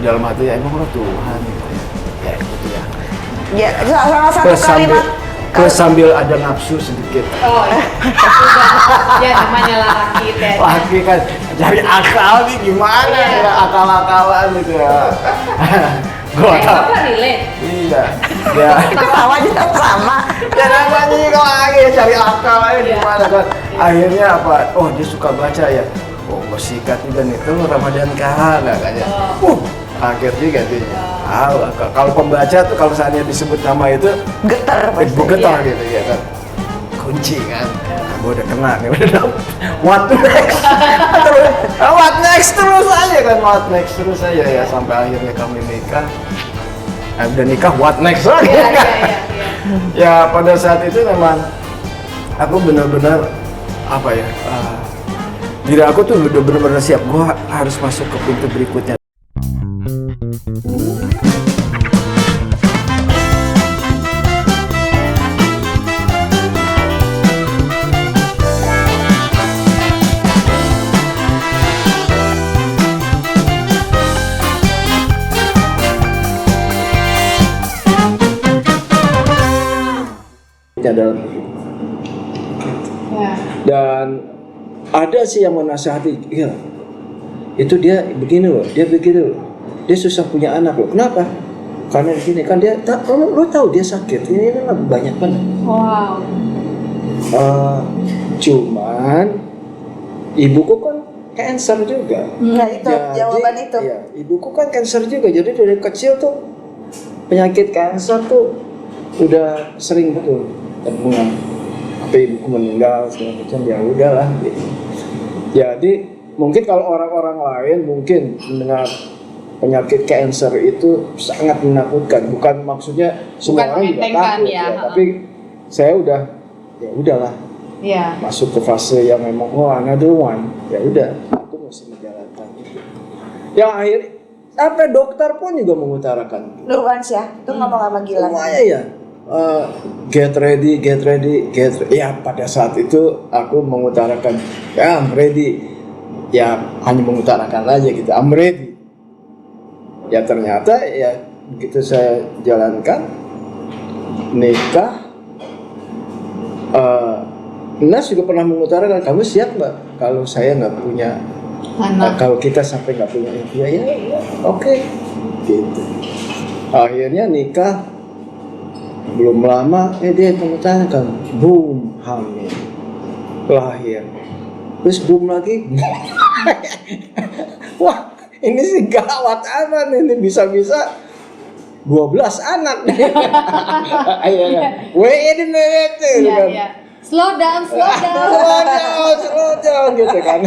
dalam hati emang lo Tuhan gitu ya gitu ya. Ya, salah satu kalimat sambil ada nafsu sedikit. Oh ya namanya laki teh. Laki kan cari akal nih gimana ya akal-akalan gitu ya. Gua tahu. Apa relate? Iya. Ya. ketawanya sama. Ya namanya juga lagi cari akal aja gimana kan. Akhirnya apa? Oh dia suka baca ya. Oh gue sikat juga nih tuh Ramadan Kahana kayaknya. Kaget juga dia. Kalau pembaca tuh kalau seandainya disebut nama itu Getar pasti. getar gitu ya kan. Kunci kan. Gue udah kena nih udah. What next? What next terus aja kan. What next terus aja ya sampai akhirnya kami nikah. Udah nikah what next lagi. Ya pada saat itu memang aku benar-benar apa ya? Diri aku tuh udah benar-benar siap. Gue harus masuk ke pintu berikutnya. Dalam dan ada sih yang menasihati, ya itu dia begini loh, dia begitu loh, dia susah punya anak loh. Kenapa? Karena begini kan dia lo tahu dia sakit ini banyak banget. Wow. Cuman ibuku kan cancer juga. Nah itu Jadi, jawaban itu. Iya, ibuku kan cancer juga, jadi dari kecil tuh penyakit cancer tuh udah sering betul temuan. Tapi ibuku meninggal segala macam ya udahlah. Gitu. Jadi mungkin kalau orang-orang lain mungkin mendengar penyakit cancer itu sangat menakutkan. Bukan maksudnya semua orang juga takut ya. Tapi saya udah ya udahlah. Iya. Masuk ke fase yang memang another one. Ya udah, aku mesti menjalankan itu. Yang akhir sampai dokter pun juga mengutarakan. Nurwansyah itu ngomong sama Gilang. Semuanya ya. Get ready. Ya pada saat itu aku mengutarakan, ya I'm ready. Ya hanya mengutarakan aja gitu, I'm ready. Ya ternyata ya begitu saya jalankan nikah. Nas juga pernah mengutarakan, kamu siap nggak kalau saya nggak punya anak? Kalau kita sampai nggak punya ya oke. Gitu. Akhirnya nikah. Belum lama dia mengutarakan boom hamil lahir terus boom lagi. Wah ini sih gawat amat ini bisa 12 anak nih. Wait a minute kan. Slow down gitu kan.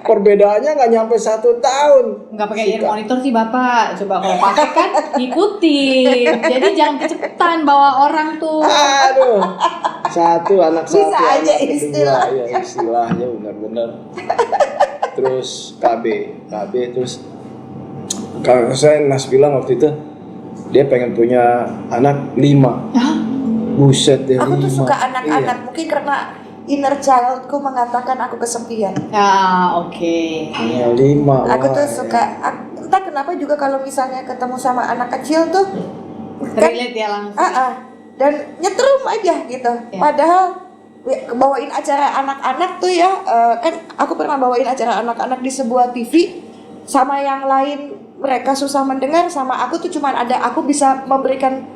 Perbedaannya nggak nyampe 1 tahun. Nggak pakai ear monitor sih bapak. Coba kalau pakai kan ngikutin. Jadi jangan kecepatan bawa orang tuh. Aduh. Anak satu. Bisa aja istilah. Ya istilahnya benar-benar. Terus KB terus kalau saya Nas bilang waktu itu dia pengen punya anak 5. Buset deh. Aku tuh 5. suka anak-anak, Iya. mungkin karena inner childku mengatakan aku kesepian. Oke. Ya, 5. Aku tuh suka, entah kenapa juga kalau misalnya ketemu sama anak kecil tuh Relate ya langsung. dan nyetrum aja gitu. Ya. Padahal bawain acara anak-anak tuh ya, kan aku pernah bawain acara anak-anak di sebuah TV sama yang lain mereka susah mendengar, sama aku tuh cuman aku bisa memberikan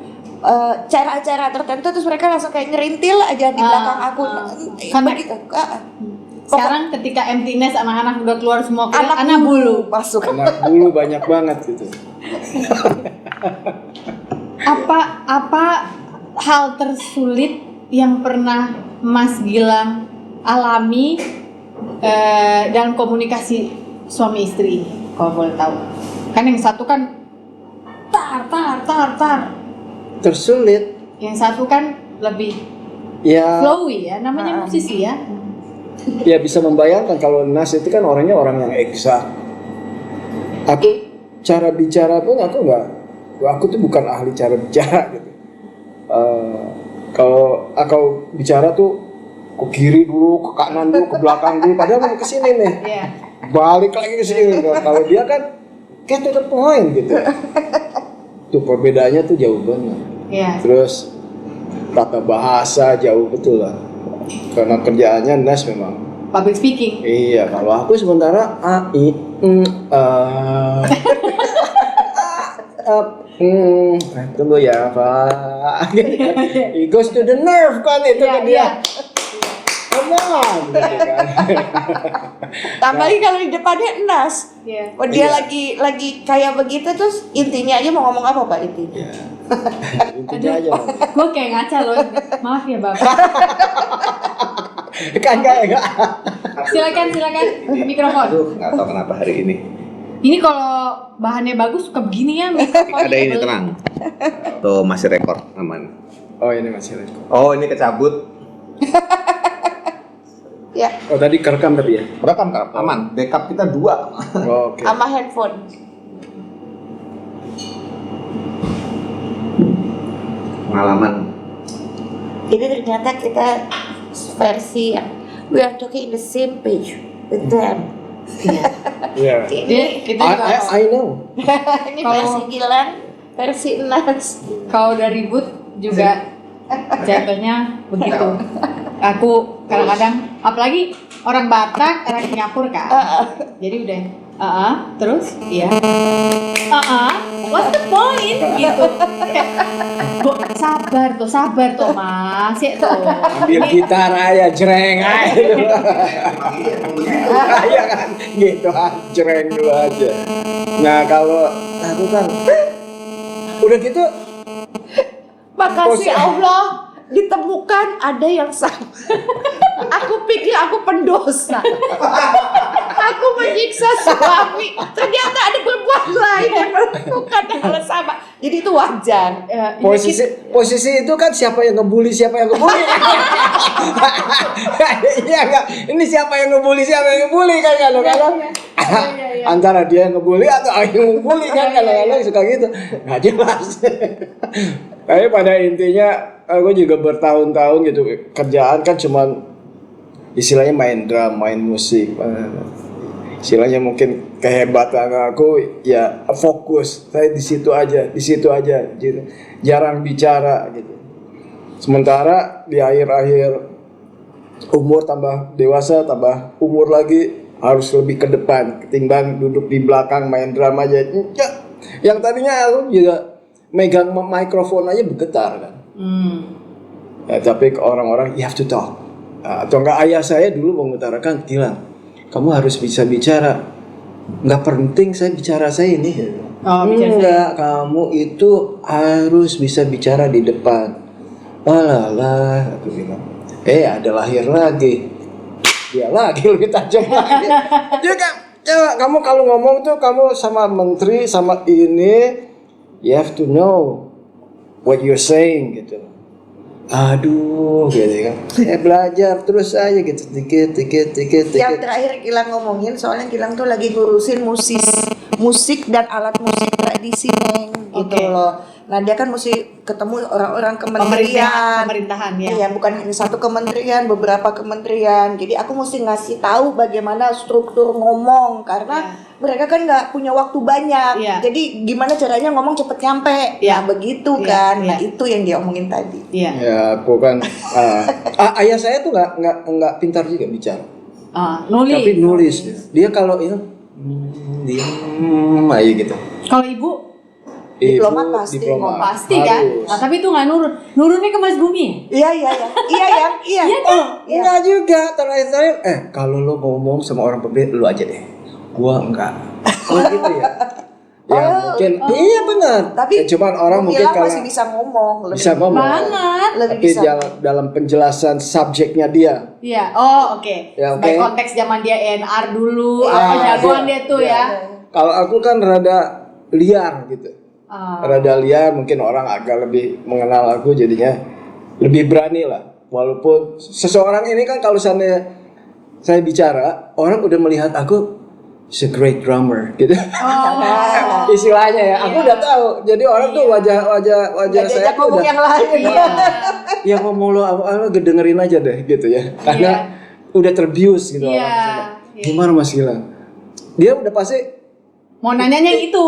cara-cara tertentu terus mereka langsung kayak ngerintil aja di belakang aku. Karena begitu. Sekarang ketika emptiness anak-anak udah keluar semua Anak bulu masuk. Anak bulu banyak banget gitu. Apa hal tersulit yang pernah Mas Gilang alami dalam komunikasi suami istri ini, kalau boleh tahu? Kan yang satu kan tar. Tersulit. Yang satu kan lebih Ya. flowy ya, namanya musisi ya. Ya bisa membayangkan kalau Nas itu kan orangnya orang yang eksak. Aku cara bicara pun aku tuh bukan ahli cara bicara gitu. Kalau aku bicara tuh ke kiri dulu, ke kanan dulu, ke belakang dulu, padahal mau ke sini nih. Iya. Balik lagi ke sini. Kalau dia kan get to the point gitu. Tuh perbedaannya tuh jauh banget. Iya. Terus tata bahasa jauh betul lah. Karena kerjaannya Nas memang. Public speaking. Iya, kalau aku sementara a i tunggu ya Pak. It goes to the nerve kan itu Iya, kan dia. iya. Come on, gitu kan. Tambah lagi kalau di depannya Nas. Iya. Oh, dia Iya. lagi kayak begitu terus intinya aja mau ngomong apa Pak intinya? Intinya aja. Gue kayak ngaca loh. Maaf ya Bapak. Kan enggak. Silakan mikrofon. Aduh, nggak tahu kenapa hari ini. Ini kalau bahannya bagus suka begini ya mikrofon. Ada ini tenang. Tuh masih rekor aman. Oh, ini masih rekor. Oh ini kecabut. Ya, Oh, tadi kerekam tapi ya. Rekam aman. Backup kita 2. Oh, oke. sama handphone. Pengalaman. Ini ternyata kita versi yang we are talking the same page with them. Iya. Ini Kita juga I know. ini versi Gilang, versi Nas. kalau udah ribut juga jatuhnya begitu. Aku kadang-kadang, apalagi orang Batak, orang Singapura kan. Jadi udah, terus, iya. What's the point? Gitu. Bu, sabar tuh mas, ya tuh. Ambil gitar aja, jreng aja. Iya kan, gitu jreng dulu aja. Nah kalau aku kan, udah gitu. Makasih Allah ditemukan ada yang sama. Aku pikir aku pendosa. Aku menyiksa suami. Ternyata ada perempuan lain yang melakukan hal sama. Jadi itu wajar. Posisi itu kan siapa yang ngebully siapa yang ngebully. Iya enggak? Ini siapa yang ngebully siapa yang ngebully kan kadang-kadang. Antara dia yang ngebully atau aku yang ngebully kan kadang-kadang suka gitu. Nggak jelas. Tapi pada intinya aku juga bertahun-tahun gitu kerjaan kan cuman istilahnya main drum, main musik. Istilahnya mungkin kehebatan aku ya fokus saya di situ aja gitu. Jarang bicara gitu. Sementara di akhir-akhir umur tambah dewasa, tambah umur lagi harus lebih ke depan ketimbang duduk di belakang main drum aja. Yang tadinya aku juga megang mikrofon aja bergetar kan. Ya, tapi ke orang-orang you have to talk. Atau enggak ayah saya dulu mengutarakan, Gilang, kamu harus bisa bicara. Enggak penting saya bicara saya ini. Enggak, kamu itu harus bisa bicara di depan. Alah, aku bilang. Ada lahir lagi. Dia lagi lebih tajam lagi. Dia kan, coba kamu kalau ngomong tuh kamu sama menteri sama ini, you have to know what you're saying gitu. Aduh, gitu kan. Saya belajar terus aja gitu, dikit. Yang terakhir Gilang ngomongin soalnya Gilang tuh lagi ngurusin musik dan alat musik tradisi Neng gitu loh. Nah dia kan mesti ketemu orang-orang kementerian, pemerintahan ya. Iya, bukan hanya satu kementerian, beberapa kementerian. Jadi aku mesti ngasih tahu bagaimana struktur ngomong karena mereka kan nggak punya waktu banyak. Jadi gimana caranya ngomong cepet nyampe. Nah begitu kan. Nah itu yang dia omongin tadi. Ya aku kan ayah saya tuh nggak pintar juga bicara. Nulis. Tapi nulis. Dia kalau itu diam aja gitu. Kalau ibu Diplomat pasti. pasti kan. Nah, tapi itu nggak nurunnya ke Mas Bumi. Iya. Enggak juga terakhir kalau lo ngomong sama orang pemilik lu aja deh. Gua enggak. Oh gitu ya. Mungkin iya benar. Tapi cuman orang mungkin kalau masih bisa ngomong. Bisa ngomong. Banget. Tapi dalam penjelasan subjeknya dia. Iya. Oke. Ya, Baik konteks zaman dia ENR dulu, apa jagoan dia tuh ya. Kalau aku kan rada liar gitu. Rada liar, mungkin orang agak lebih mengenal aku jadinya lebih berani lah. Walaupun seseorang ini kan kalau saya bicara, orang udah melihat aku is a great drummer gitu. Istilahnya ya, aku udah tahu. Jadi orang tuh wajah saya tuh udah yang lain. Ya ngomong lo apa dengerin aja deh gitu ya. Karena udah terbius gitu orang. Gimana Mas Gilang? Dia udah pasti Mau nanyanya itu.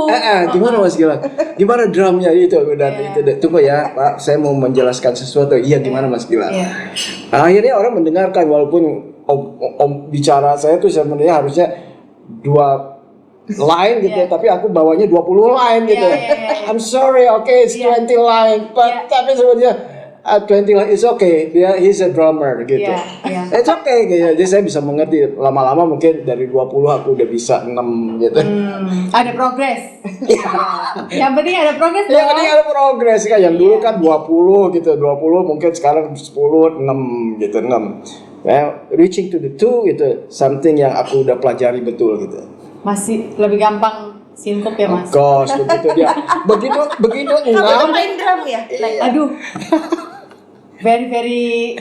Gimana Mas Gilang? Gimana drumnya itu? Udah itu tunggu ya Pak, saya mau menjelaskan sesuatu. Iya gimana Mas Gilang? Iya. Akhirnya orang mendengarkan walaupun om bicara saya tuh sebenarnya harusnya 2 line gitu, tapi aku bawanya 20 line gitu. Iya. I'm sorry, okay, it's 20 line, but tapi sebenarnya 20 line is okay. He's a drummer gitu. Iya. It's okay gitu. Jadi saya bisa mengerti. Lama-lama mungkin dari 20 aku udah bisa 6 gitu. Ada progres. Yang penting ada progres Yang penting ada progres kan. Yang dulu kan 20 gitu. 20 mungkin sekarang 10, 6 gitu, 6. Reaching to the 2 gitu. Something yang aku udah pelajari betul gitu. Masih lebih gampang sinkop ya Mas. Of course, begitu dia. Begitu Kamu 6. main drum ya? Aduh. Very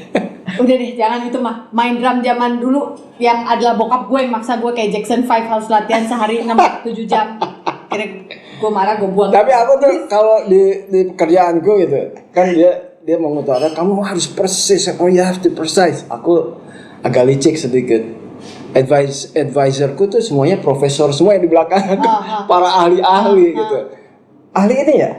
udah deh jangan itu mah. Main drum zaman dulu yang adalah bokap gue yang maksa gue kayak Jackson 5 harus latihan sehari 6-7 jam. Kira gue marah gue buang. Tapi aku tuh kalau di pekerjaanku gitu kan dia mengutarakan kamu harus persis. Oh you have to precise. Aku agak licik sedikit. Advisorku tuh semuanya profesor semua yang di belakang. Para ahli-ahli gitu. Ahli ini ya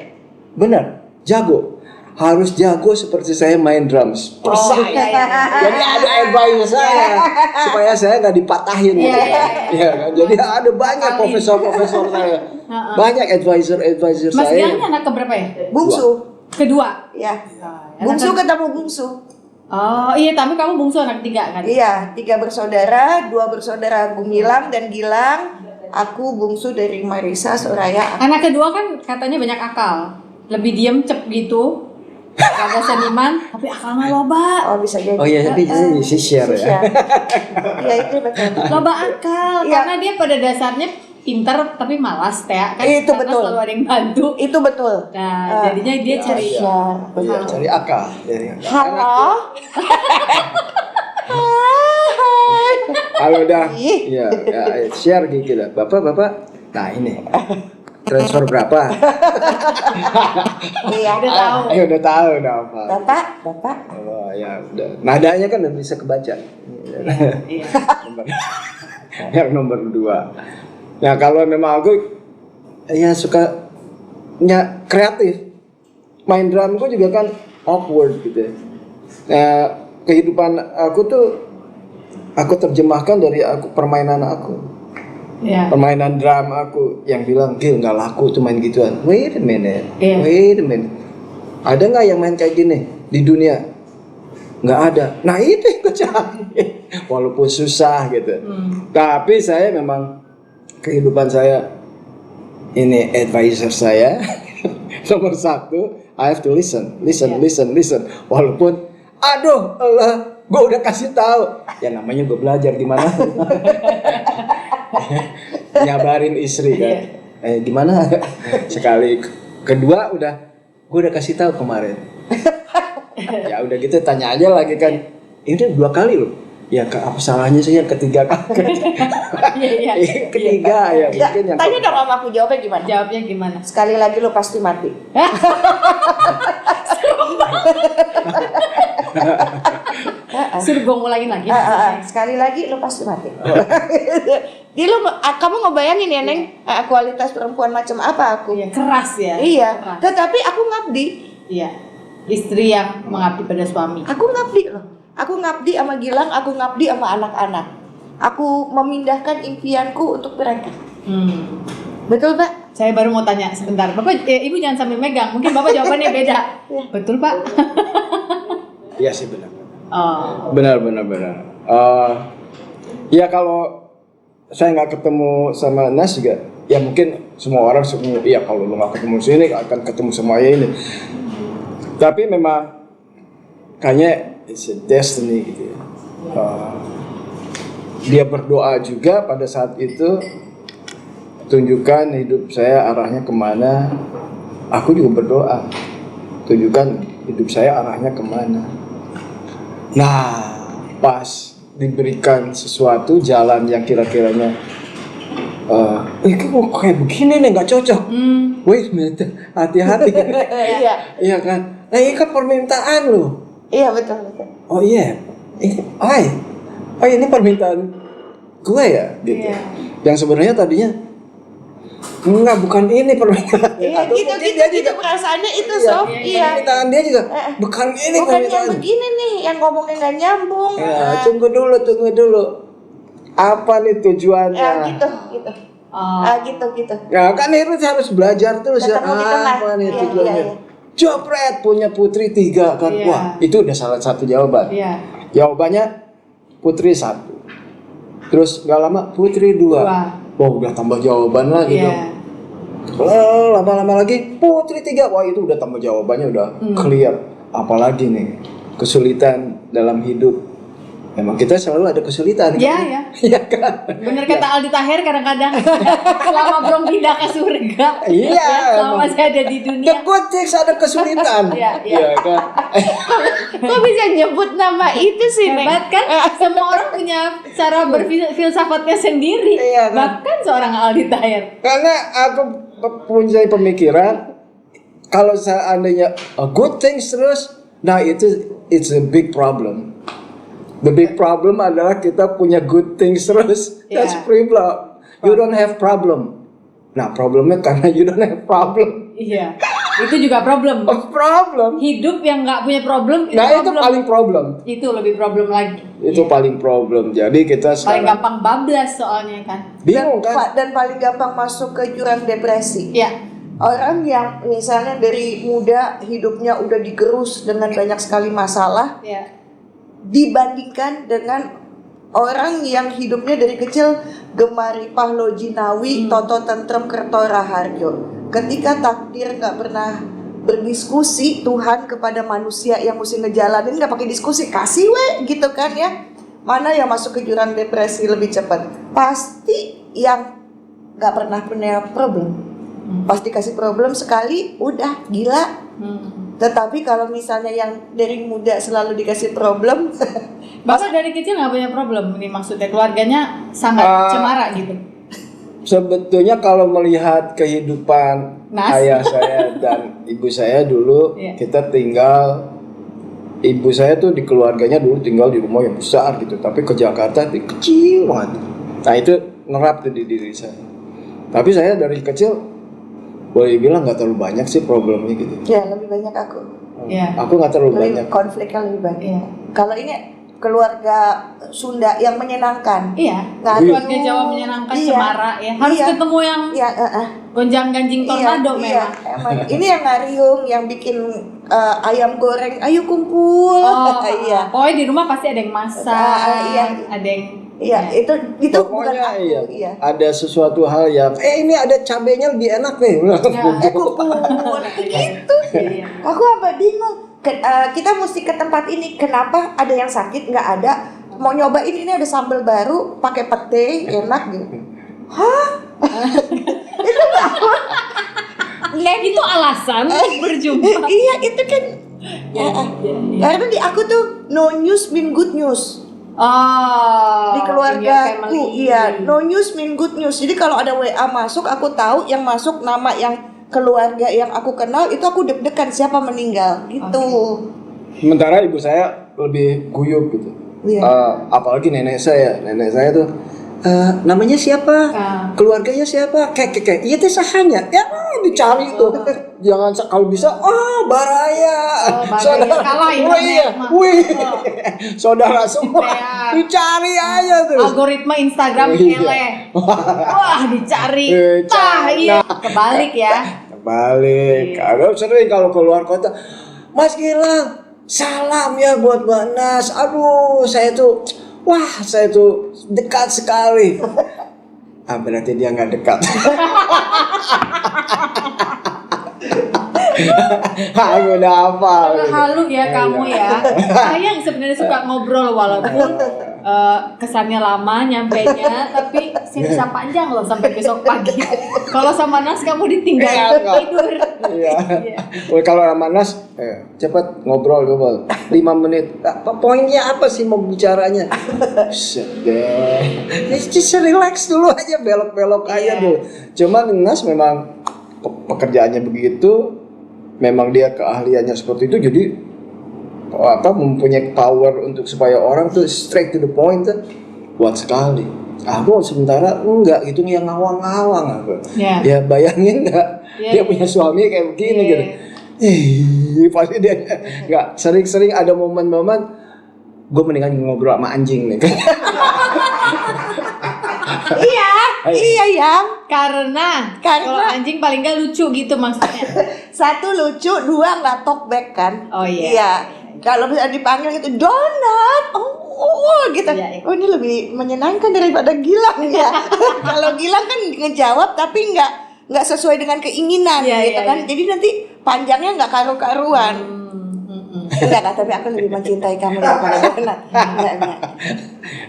benar jago. Harus jago seperti saya main drums. Precise. Jadi ada advisor saya supaya saya nggak dipatahin gitu. Iya kan? Jadi ada banyak profesor saya. Banyak advisor Mas saya. Gilang anak keberapa ya? Bungsu. Kedua. Ya. Bungsu ketemu bungsu. Oh iya, tapi kamu bungsu anak 3 kan? Iya, 3 bersaudara, 2 bersaudara Gumilang dan Gilang. Aku bungsu dari Marisa, Soraya. Anak kedua kan katanya banyak akal, lebih diem cep gitu, agak seniman, tapi akalnya loba. Oh bisa jadi. Oh iya, tapi bisa share ya. Iya itu betul. Loba akal, Iya. karena dia pada dasarnya pinter tapi malas kan? Itu Karena betul. selalu ada yang bantu. Itu betul. Nah, jadinya dia cari. Iya, cari akal. Halo. Kalau udah, Ih. ya share gitu lah. Bapak, nah ini transfer berapa? Iya. Udah tahu. Udah tahu, udah apa? Bapak. Oh ya udah. Nadanya kan udah bisa kebaca. Iya. Yang nomor 2. Nah kalau memang aku ya suka kreatif. Main drumku juga kan awkward gitu. Nah kehidupan aku tuh aku terjemahkan dari permainan aku. Iya. Permainan drum aku yang bilang Gil nggak laku tuh main gituan. Wait a minute. Ada nggak yang main kayak gini di dunia? Nggak ada. Nah itu yang aku cari. Walaupun susah gitu. Tapi saya memang kehidupan saya ini advisor saya nomor 1. I have to listen. Walaupun aduh Allah, gue udah kasih tahu. Ya namanya gue belajar gimana. Nyabarin istri kan. Gimana sekali kedua gue udah kasih tahu kemarin. Ya udah gitu tanya aja lagi kan. Ini udah 2 kali loh. Ya apa salahnya sih yang ketiga kali? Iya. Ketiga ya mungkin yang Tanya dong sama aku jawabnya gimana? Jawabnya gimana? Sekali lagi lo pasti mati. Suruh gue ngulangin lagi. Sekali lagi lo pasti mati. Jadi kamu ngebayangin ya Neng, kualitas perempuan macam apa aku? Iya, keras ya. Iya. Keras. Tetapi aku ngabdi. Iya. Istri yang mengabdi pada suami. Aku ngabdi loh. Aku ngabdi sama Gilang, aku ngabdi sama anak-anak. Aku memindahkan impianku untuk mereka. Betul, Pak? Saya baru mau tanya sebentar. Bapak, Ibu jangan sambil megang. Mungkin Bapak jawabannya beda. Betul, Pak? Iya sih benar. Oh. Benar. Ya kalau saya nggak ketemu sama Nas juga, ya mungkin semua orang iya kalau lu nggak ketemu sini akan ketemu sama ini. Tapi memang kayaknya it's a destiny gitu ya. Dia berdoa juga pada saat itu, tunjukkan hidup saya arahnya kemana. Aku juga berdoa, tunjukkan hidup saya arahnya kemana. Nah, pas diberikan sesuatu jalan yang kira-kiranya kok kayak begini nih nggak cocok. Wait, hati-hati. Iya kan. Nah ini kan permintaan lo. Iya betul. Oh iya. Ini permintaan gue ya gitu. Iya. Yang sebenarnya tadinya enggak, bukan ini permintaan. Iya, Atau gitu mungkin gitu dia gitu juga, perasaannya itu iya, Sob. Iya. permintaan dia juga bukan ini Bukan yang permintaan. begini nih, yang ngomongnya nggak nyambung. Ya, tunggu dulu. Apa nih tujuannya? Ya gitu. Oh. Gitu. Ya kan Hirut harus belajar terus ya. Ketemu di tengah. Apa nih Iya, tujuannya? iya. Jopret punya putri 3 kan. Iya. Wah, itu udah salah satu jawaban. Iya. Jawabannya putri 1. Terus gak lama putri 2. 2. Wah, udah tambah jawaban lagi Iya. dong. Lama-lama lagi putri 3. Wah, itu udah tambah jawabannya udah clear. Apalagi nih kesulitan dalam hidup. Emang kita selalu ada kesulitan. Iya, kan? ya. Iya kan? Bener kata Aldi Taher kadang-kadang selama belum pindah ke surga. Iya, Ya, selama emang. masih ada di The dunia. good things ada kesulitan. Iya. Iya kan? Kok bisa nyebut nama itu sih, Neng? Hebat kan? Semua orang punya cara berfilsafatnya sendiri. Iya, kan? Bahkan seorang Aldi Taher. Karena aku punya pemikiran kalau seandainya good things terus, nah itu it's a big problem. The big problem adalah kita punya good things terus. That's Yeah. problem. You don't have problem. Nah, problemnya karena you don't have problem. Iya. Itu juga problem. A problem. Hidup yang nggak punya problem itu Nah, itu problem. paling problem. Itu lebih problem lagi. Itu Iya. paling problem. Jadi kita Paling sekarang gampang bablas soalnya kan. bingung kan? Dan paling gampang masuk ke jurang depresi. Iya. Orang yang misalnya dari muda hidupnya udah digerus dengan banyak sekali masalah, Iya. dibandingkan dengan orang yang hidupnya dari kecil gemari Pahlo Jinawi, Toto Tentrem Kerto Raharjo. Ketika takdir nggak pernah berdiskusi Tuhan kepada manusia yang mesti ngejalanin, nggak pakai diskusi, kasih gitu kan ya. Mana yang masuk ke jurang depresi lebih cepat? Pasti yang nggak pernah punya problem. Pasti kasih problem sekali, udah gila. Tetapi kalau misalnya yang dari muda selalu dikasih problem, Bapak dari kecil nggak punya problem, ini maksudnya keluarganya sangat cemara gitu. Sebetulnya kalau melihat kehidupan Nas. ayah saya dan ibu saya dulu, Iya. kita tinggal, ibu saya tuh di keluarganya dulu tinggal di rumah yang besar gitu, tapi ke Jakarta di kecil banget. Nah itu nerap tuh di diri saya. Tapi saya dari kecil boleh bilang nggak terlalu banyak sih problemnya gitu. ya lebih banyak aku. Iya. Aku nggak terlalu banyak. Lebih konfliknya lebih banyak. Iya. Kalau ini keluarga Sunda yang menyenangkan. Iya. Ngadu. Keluarga Jawa menyenangkan, Iya. cemara ya. Harus Iya. ketemu yang Iya, gonjang-ganjing tornado iya, memang. emang. Ini yang ngariung, yang bikin ayam goreng, ayo kumpul. Oh, Iya. pokoknya di rumah pasti ada yang masak, Iya. ada yang Iya, itu bukan Pokoknya aku. iya, ada sesuatu hal yang ini ada cabenya lebih enak nih. Kumpul gitu. Iya. Aku apa bingung. Kita mesti ke tempat ini. Kenapa ada yang sakit nggak ada? Mau nyobain ini ada sambal baru pakai pete enak gitu. Hah? Itu apa? Itu alasan untuk berjumpa. Iya itu kan. Karena di aku tuh no news mean good news. Oh, Di in your keluargaku family. iya no news mean good news. Jadi kalau ada WA masuk aku tahu yang masuk nama yang keluarga yang aku kenal itu aku deg-degan siapa meninggal gitu. Sementara ibu saya lebih guyup gitu. Iya. Apalagi nenek saya tuh namanya siapa? Keluarganya siapa? Kek. Iya teh sahanya. Ya dicari tuh. Jangan kalau bisa Baraya. Baraya. Kalah ini Iya. mah. Wih. Saudara semua. Iya. Dicari aja tuh. Algoritma Instagram Iya. eleh. Wah, dicari. Cari. Iya, kebalik ya. Balik. Kalau sering kalau keluar kota, Mas Gilang, salam ya buat Mbak Nas. Aduh, saya tuh dekat sekali. Berarti dia nggak dekat. Aku udah hafal. Halu ya kamu ya. Saya yang sebenarnya suka ngobrol walaupun kesannya lama nyampainya, tapi saya bisa panjang loh sampai besok pagi. Kalau sama Nas kamu ditinggal tidur. Iya. Kalau sama Nas, cepat ngobrol 5 menit. Poinnya apa sih mau bicaranya? Sedih. Just relax dulu aja, belok-belok aja dulu. Cuman Nas memang pekerjaannya begitu, memang dia keahliannya seperti itu, jadi mempunyai power untuk supaya orang tuh straight to the point tuh kuat sekali. Aku sementara enggak gitu yang ngawang-ngawang aku. Ya. Ya bayangin enggak Ya, dia ya. punya suami kayak begini Ya. gitu. Pasti dia enggak sering-sering ada momen-momen gue mendingan ngobrol sama anjing nih. Iya yang Karena kalau anjing paling nggak lucu gitu maksudnya. satu lucu, dua nggak talkback kan? Oh, iya. Iya. Kalau bisa dipanggil gitu donat, gitu. Iya, iya. Oh ini lebih menyenangkan daripada Gilang ya. Kalau Gilang kan ngejawab tapi nggak sesuai dengan keinginan Iya, gitu iya, kan. iya. Jadi nanti panjangnya nggak karu-karuan. Enggak, tapi aku lebih mencintai kamu daripada donat. Enggak.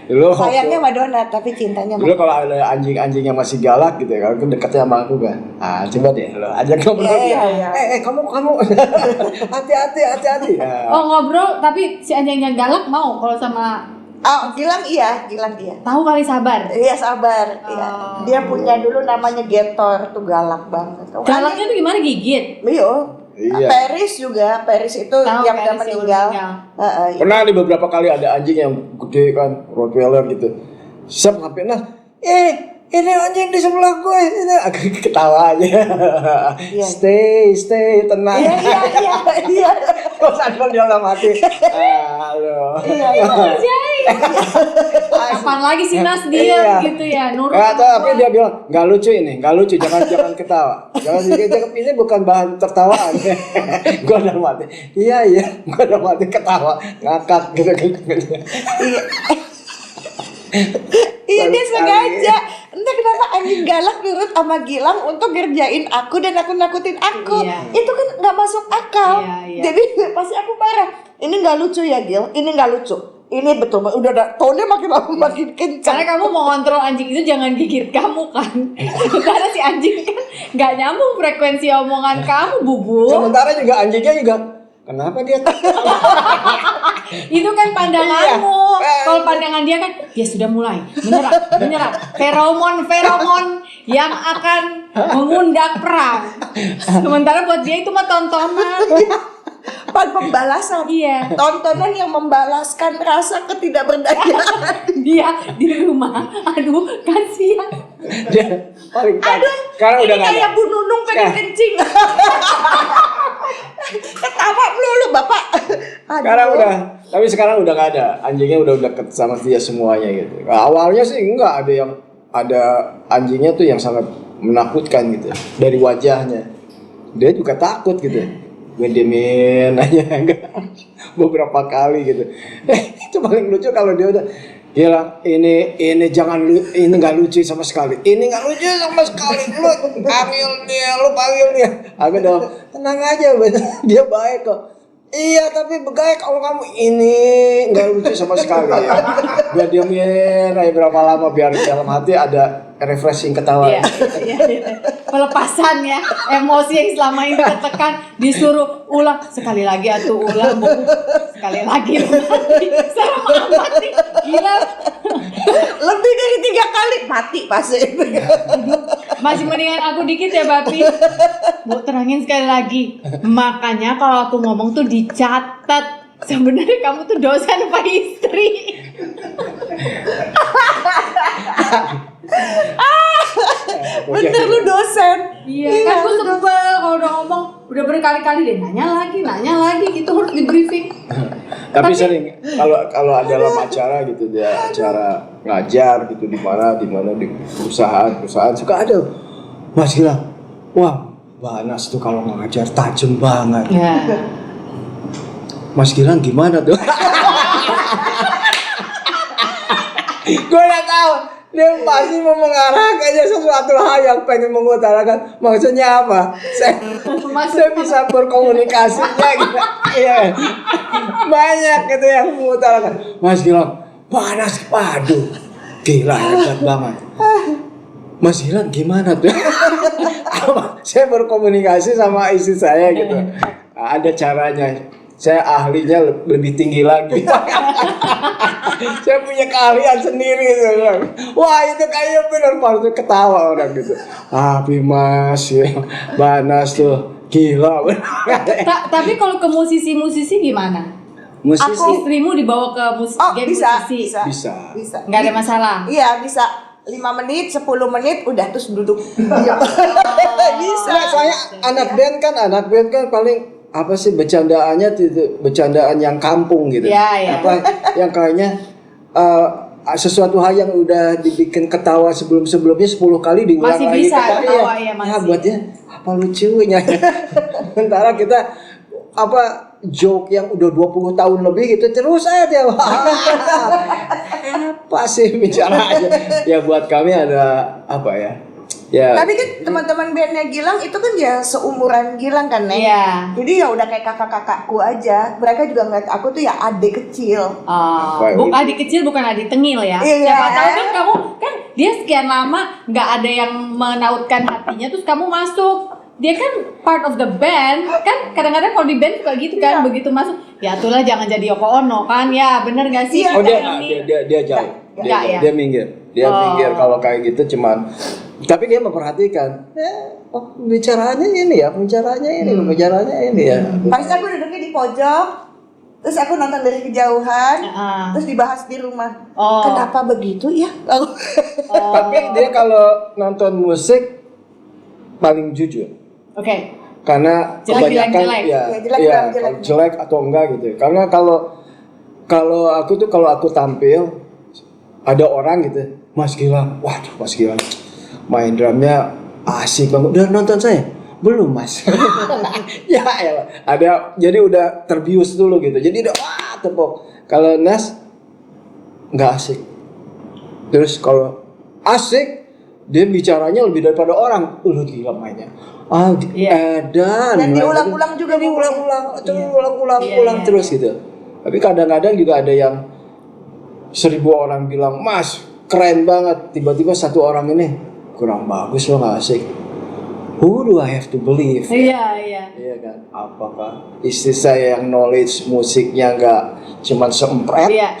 Dulu Sayangnya sama donat tapi cintanya sama dulu kalau ada anjing-anjing yang masih galak gitu ya, kan dekatnya sama aku kan. Coba deh lo ajak ngobrol Iya, dia. iya. Kamu hati-hati. Ya. Oh ngobrol tapi si anjingnya galak mau kalau sama Oh, Gilang iya. tahu kali sabar. Iya sabar. Iya. Oh. Dia punya dulu namanya Getor tuh galak banget. Galaknya tuh gimana gigit? Iya. Paris itu Tahu yang udah Paris yang meninggal. meninggal. Pernah di beberapa kali ada anjing yang gede kan, Rottweiler gitu. Siap sampai ini anjing di sebelah gue, ini agak ketawa aja. Iya. Stay, tenang. Iya. Terus ada dia dalam hati. Aduh. Kapan lagi sih Nas dia Iya. gitu ya nurut. Tapi dia bilang nggak lucu, jangan ketawa. Jangan ini bukan bahan tertawaan. Gue dalam hati. Iya, gue dalam hati ketawa, ngakak gitu. Iya dia sengaja. Entah kenapa anjing galak nurut sama Gilang untuk ngerjain aku dan aku nakutin aku. Iya. Itu kan nggak masuk akal. Iya. Jadi pasti aku marah. Ini nggak lucu ya Gil. Ini nggak lucu. Ini betul udah tone-nya makin lama makin kencang. Karena kamu mau kontrol anjing itu jangan gigit kamu kan. Karena si anjing kan nggak nyambung frekuensi omongan kamu bubu. Sementara juga anjingnya juga kenapa dia Itu kan pandanganmu. Kalau pandangan dia kan dia sudah mulai menyerap feromon yang akan mengundang perang. Sementara buat dia itu mah tontonan. Pembalasan. Iya. Tontonan yang membalaskan rasa ketidakberdayaan. Dia di rumah. Aduh, kasihan. dia paling Aduh, sekarang udah ini nggak kayak ada. Bu Nunung pengen Sekarang- kencing. Ketawa melulu Bapak. Aduh. Tapi sekarang udah nggak ada. Anjingnya udah deket sama dia semuanya gitu. Awalnya sih enggak ada anjingnya tuh yang sangat menakutkan gitu dari wajahnya. Dia juga takut gitu. Gue diemin aja enggak beberapa kali gitu. Itu paling lucu kalau dia udah gila ini nggak lucu sama sekali. Ini nggak lucu sama sekali. Lu panggil dia. Aku udah tenang aja, dia baik kok. Iya tapi baik kalau kamu ini nggak lucu sama sekali ya. Biar diemin aja berapa lama biar dalam hati ada refreshing ketawa. Iya. Pelepasan ya emosi yang selama ini tertekan disuruh ulang sekali lagi ulang Bu. Sekali lagi sama amat nih gila. Lebih dari 3 kali mati pasti. Masih mendingan aku dikit ya Bapi. Bu terangin sekali lagi. Makanya kalau aku ngomong tuh dicatat. Sebenarnya kamu tuh dosen apa istri? Bener lu dosen. Iya, kan gue sebel kalau udah ngomong udah berkali-kali deh nanya lagi gitu harus di briefing. Tapi sering kalau ada dalam acara gitu dia acara ngajar gitu di mana di perusahaan suka ada Mas Gilang. Wah, Mbak Anas tuh kalau ngajar tajam banget. Ya. Mas Gilang gimana tuh? Gue udah tahu dia pasti mau mengarahkannya sesuatu hal yang pengen mengutarakan. Maksudnya apa? Saya bisa berkomunikasinya gitu. Iya. Banyak gitu yang mengutarakan. Mas Gilang, panas, waduh, gila hebat banget. Mas Gilang gimana tuh? Saya berkomunikasi sama istri saya gitu. Ada caranya. Saya ahlinya lebih tinggi lagi. Saya punya keahlian sendiri gitu. Wah itu kayaknya benar harus ketawa orang gitu. Tapi Mas ya, Banas tuh gila. Tapi kalau ke musisi gimana? musisi Istrimu dibawa ke Oh, game bisa, musisi. bisa. Nggak ada masalah. Iya, bisa. 5 menit, 10 menit udah terus duduk. Diam. Bisa. Nah, saya anak band kan paling apa sih bercandaannya itu bercandaan yang kampung gitu. Ya. Apa yang kayaknya sesuatu hal yang udah dibikin ketawa sebelumnya 10 kali diulang Masih lagi bisa ketawa, ya. ya, masih. Buat dia apa lucunya. Sementara kita apa joke yang udah 20 tahun lebih gitu terus aja apa sih bicaranya ya buat kami ada apa ya Tapi kan teman-teman bandnya Gilang itu kan ya seumuran Gilang kan, Neng? Iya. Jadi ya udah kayak kakak-kakakku aja. Mereka juga ngeliat aku tuh ya adik kecil. Adik kecil bukan adik tengil ya. Iya. Siapa tahu kan kamu kan dia sekian lama nggak ada yang menautkan hatinya terus kamu masuk. Dia kan part of the band kan kadang-kadang kalau di band suka gitu kan begitu masuk ya itulah jangan jadi Yoko Ono kan ya bener nggak sih? Iya. dia jauh Enggak, ya? dia minggir minggir kalau kayak gitu cuman tapi dia memperhatikan bicaranya ini ya ya Pasti aku duduknya di pojok. Terus aku nonton dari kejauhan. Terus dibahas di rumah. Kenapa begitu ya? tapi dia kalau nonton musik paling jujur. Oke. Karena Jelek, kebanyakan jelek. Ya, jelek. jelek atau enggak gitu. Karena kalau aku tampil ada orang gitu, Mas Gilang, waduh Mas Gilang main drumnya asik banget. Udah nonton saya? Belum Mas. Ya elah. Ada jadi udah terbius dulu gitu. Jadi udah wah tepuk. Kalau Nas nggak asik. Terus kalau asik dia bicaranya lebih daripada orang. Lu gila mainnya. Dan diulang-ulang juga. Diulang-ulang terus gitu. Tapi kadang-kadang juga ada yang 1000 orang bilang, Mas keren banget. Tiba-tiba satu orang ini kurang bagus lo nggak asik. Who do I have to believe? Iya. Iya kan? Apakah istri saya yang knowledge musiknya nggak cuman seempret? Iya.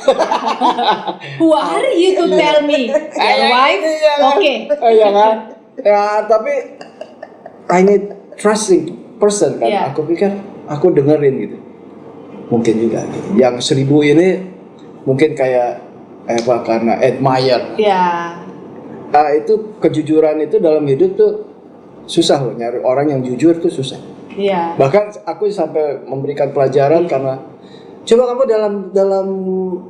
Who are you to tell me? Your wife? Iya kan? Oke. Iya kan? Ya tapi I need trusting person kan. Iya. Aku pikir aku dengerin gitu. Mungkin juga gitu. Yang 1000 ini mungkin kayak karena admire. Iya. Nah, itu kejujuran itu dalam hidup tuh susah loh, nyari orang yang jujur tuh susah. Iya. Bahkan aku sampai memberikan pelajaran karena coba kamu dalam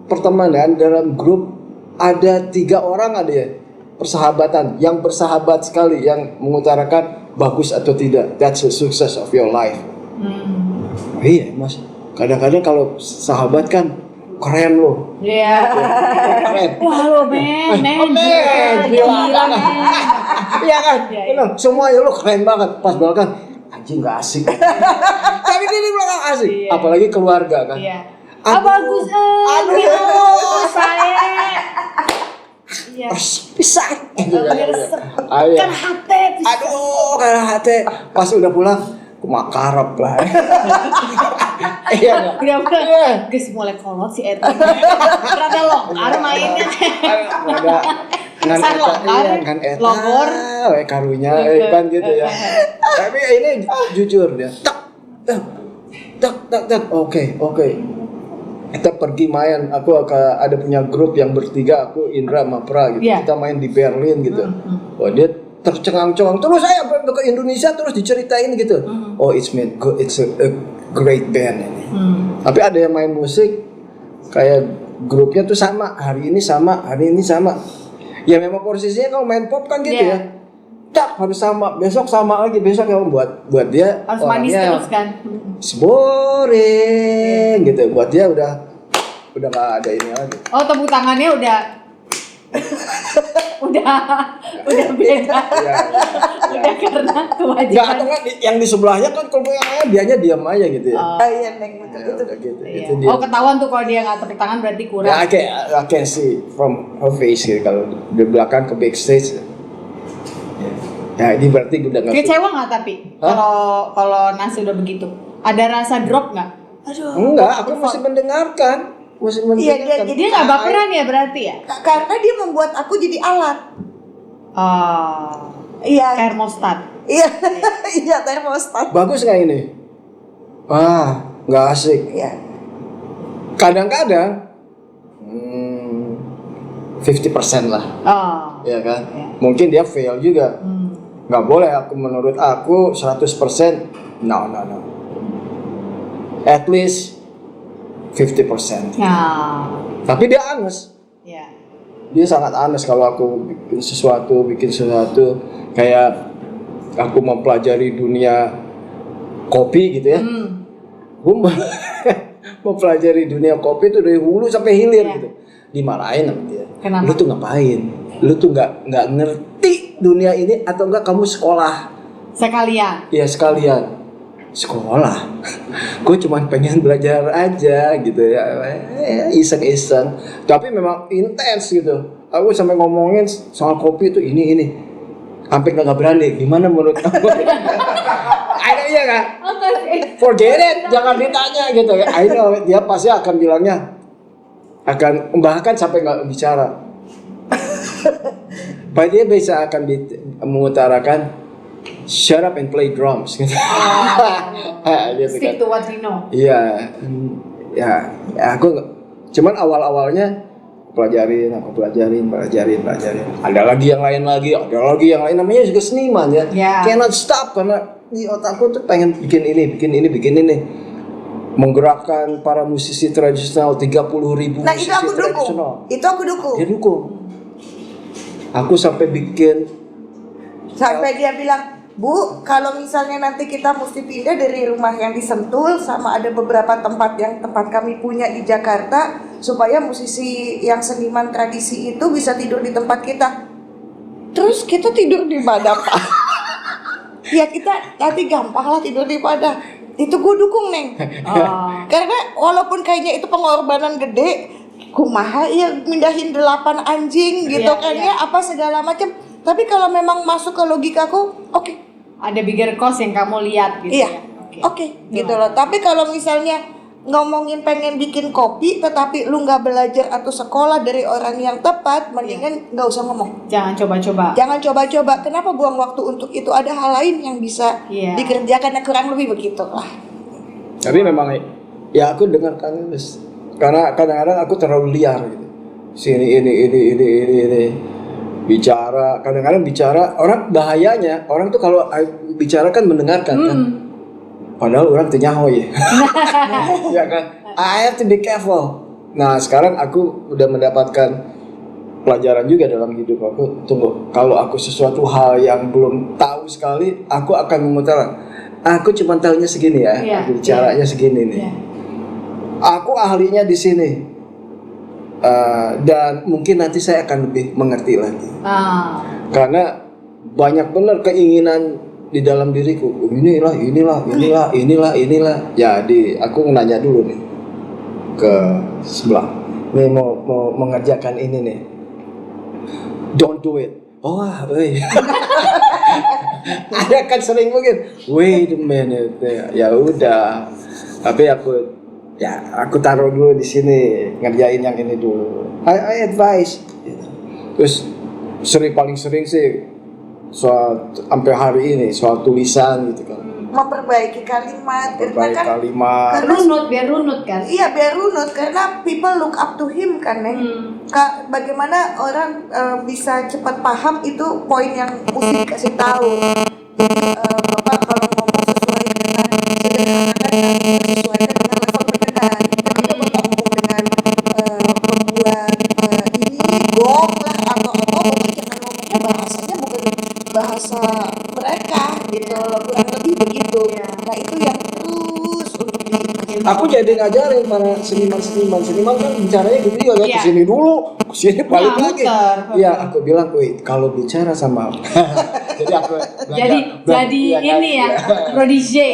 pertemanan, dalam grup ada 3 orang ada ya persahabatan yang bersahabat sekali yang mengutarakan bagus atau tidak. That's the success of your life. Iya Mas. Kadang-kadang kalau sahabat kan keren loh. Iya. Keren. Wah lo men. Gila kan? Iya kan? Iya. Semua ya lo keren banget. Pas belakang anjing nggak asik. Tapi dia di belakang asik. Iya. Apalagi keluarga kan. Iya. Aduh. Bagus. Aduh. Saya. Iya. Pisah. Kan hati. Aduh, karena hati. Pas udah pulang, aku makarap lah. Iya nggak? Udah Iya. guys mulai kolot si Erwin. Rada longgar mainnya. Ada San longgar, kan longor. Karunya kan gitu ya. Tapi ini jujur dia. Tak. Oke. Kita pergi main. Aku ada punya grup yang bertiga. Aku Indra sama Pra gitu. Yeah. Kita main di Berlin gitu. Wah dia tercengang-cengang. Terus saya ke Indonesia terus diceritain gitu. Oh it's a great band ini. Tapi ada yang main musik kayak grupnya tuh sama. Hari ini sama. Ya memang posisinya kalau main pop kan gitu ya. Tak harus sama, besok sama lagi, besok yang buat dia Harus manis terus kan. Boring gitu. Buat dia udah nggak ada ini lagi. Oh tepuk tangannya udah beda. Iya. Udah karena Nggak kewajiban. atau nggak yang di sebelahnya kan kalau yang lain dianya diam aja gitu ya. Iya, Neng, Ya, betul. udah gitu. Iya. Itu dia. Oh ketahuan tuh kalau dia nggak tepuk tangan berarti kurang. Ya, I can see from her face gitu. Kalau di belakang ke backstage. Ya, ini berarti udah nggak. Kecewa nggak tapi kalau Nas udah begitu? Ada rasa drop nggak? Aduh. Enggak, aku masih mendengarkan. Iya, Dia nggak baperan ya berarti ya? Karena dia membuat aku jadi alat. Oh. Iya. Termostat. Iya, termostat. Bagus nggak ini? Nggak asik. Iya. Kadang-kadang 50% lah, Oh. ya kan? Ya. Mungkin dia fail juga. Nggak boleh menurut aku 100%. No. At least 50%. Nah. Tapi dia honest. Ya. Dia sangat honest kalau aku bikin sesuatu kayak aku mempelajari dunia kopi gitu ya. Gue mempelajari dunia kopi itu dari hulu sampai hilir Ya. gitu. Dimarahin sama dia. Kenapa? Lu tuh ngapain? Lu tuh nggak ngerti dunia ini atau enggak kamu sekolah? Sekalian. Ya sekalian sekolah. Gue cuma pengen belajar aja gitu ya, iseng-iseng. Tapi memang intens gitu. Aku sampai ngomongin soal kopi itu ini. Sampai nggak berani. Gimana menurut kamu? Ada iya kan? Forget it, jangan ditanya gitu. I know dia pasti akan bilangnya, bahkan sampai nggak bicara. Pak dia bisa akan mengutarakan shut up and play drums gitu. Gitu Stick kan. to what we know. Iya, ya aku cuman awalnya pelajarin. Ada lagi yang lain, namanya juga seniman ya. Ya. Cannot stop karena di otakku tuh pengen bikin ini. Menggerakkan para musisi tradisional 30.000 Nah, musisi itu aku dukung. tradisional. Itu aku dukung. Dia dukung. Aku sampai bikin Sampai dia bilang, Bu, kalau misalnya nanti kita mesti pindah dari rumah yang di Sentul sama ada beberapa tempat kami punya di Jakarta supaya musisi yang seniman tradisi itu bisa tidur di tempat kita. Terus kita tidur di mana, Pak? Ya kita nanti gampang lah tidur di mana. Itu gue dukung, Neng. Karena walaupun kayaknya itu pengorbanan gede, kumaha ya mindahin 8 anjing gitu Iya, kan iya. ya apa segala macam. Tapi kalau memang masuk ke logikaku, oke. Ada bigger cost yang kamu lihat gitu Iya, ya. oke, gitu loh. Tapi kalau misalnya ngomongin pengen bikin kopi, tetapi lu nggak belajar atau sekolah dari orang yang tepat, mendingan nggak usah ngomong. Jangan coba-coba. Jangan coba-coba. Kenapa buang waktu untuk itu? Ada hal lain yang bisa Iya. dikerjakan, ya kurang lebih begitu lah. Tapi memang ya aku dengarkan terus. Karena kadang-kadang aku terlalu liar gitu. Sini ini. Bicara, kadang-kadang bicara orang bahayanya orang tuh kalau bicara kan mendengarkan kan. Padahal orang ternyaho ya. Ya kan? I have to be careful. Nah, sekarang aku udah mendapatkan pelajaran juga dalam hidup aku. Tunggu, kalau aku sesuatu hal yang belum tahu sekali, aku akan mengutarakan. Aku cuma tahunya segini ya. Iya, Aku bicaranya segini nih. Iya. Aku ahlinya di sini. Dan mungkin nanti saya akan lebih mengerti lagi. Karena banyak benar keinginan di dalam diriku. Inilah. Jadi aku nanya dulu nih ke sebelah. Nih mau mengerjakan ini nih. Don't do it. Ada kan sering mungkin. Wait a minute. Ya udah. Tapi aku taruh dulu di sini, ngerjain yang ini dulu. I advise. Terus paling sering sih soal sampai hari ini soal tulisan gitu kan. Memperbaiki kalimat, Kalimat. Biar runut kan. Iya, biar runut karena people look up to him kan, Neng. Bagaimana orang bisa cepat paham itu poin yang mesti dikasih tahu. Jadi Bapak kalau ngomong sesuai dengan sederhana dan sesuaikan dengan level pendengar. Ketika Bapak ngomong dengan membuat ini gong lah atau apa, Bapak jangan ngomongnya bahasanya bukan bahasa mereka gitu loh, kurang lebih begitu. Nah itu yang terus untuk Aku jadi ngajarin para seniman kan bicaranya gitu juga kan, Iya. kesini dulu, kesini balik Iya, lagi. muter. Iya, aku bilang, wih kalau bicara sama jadi aku Jadi iya kan? ini ya, prodigy.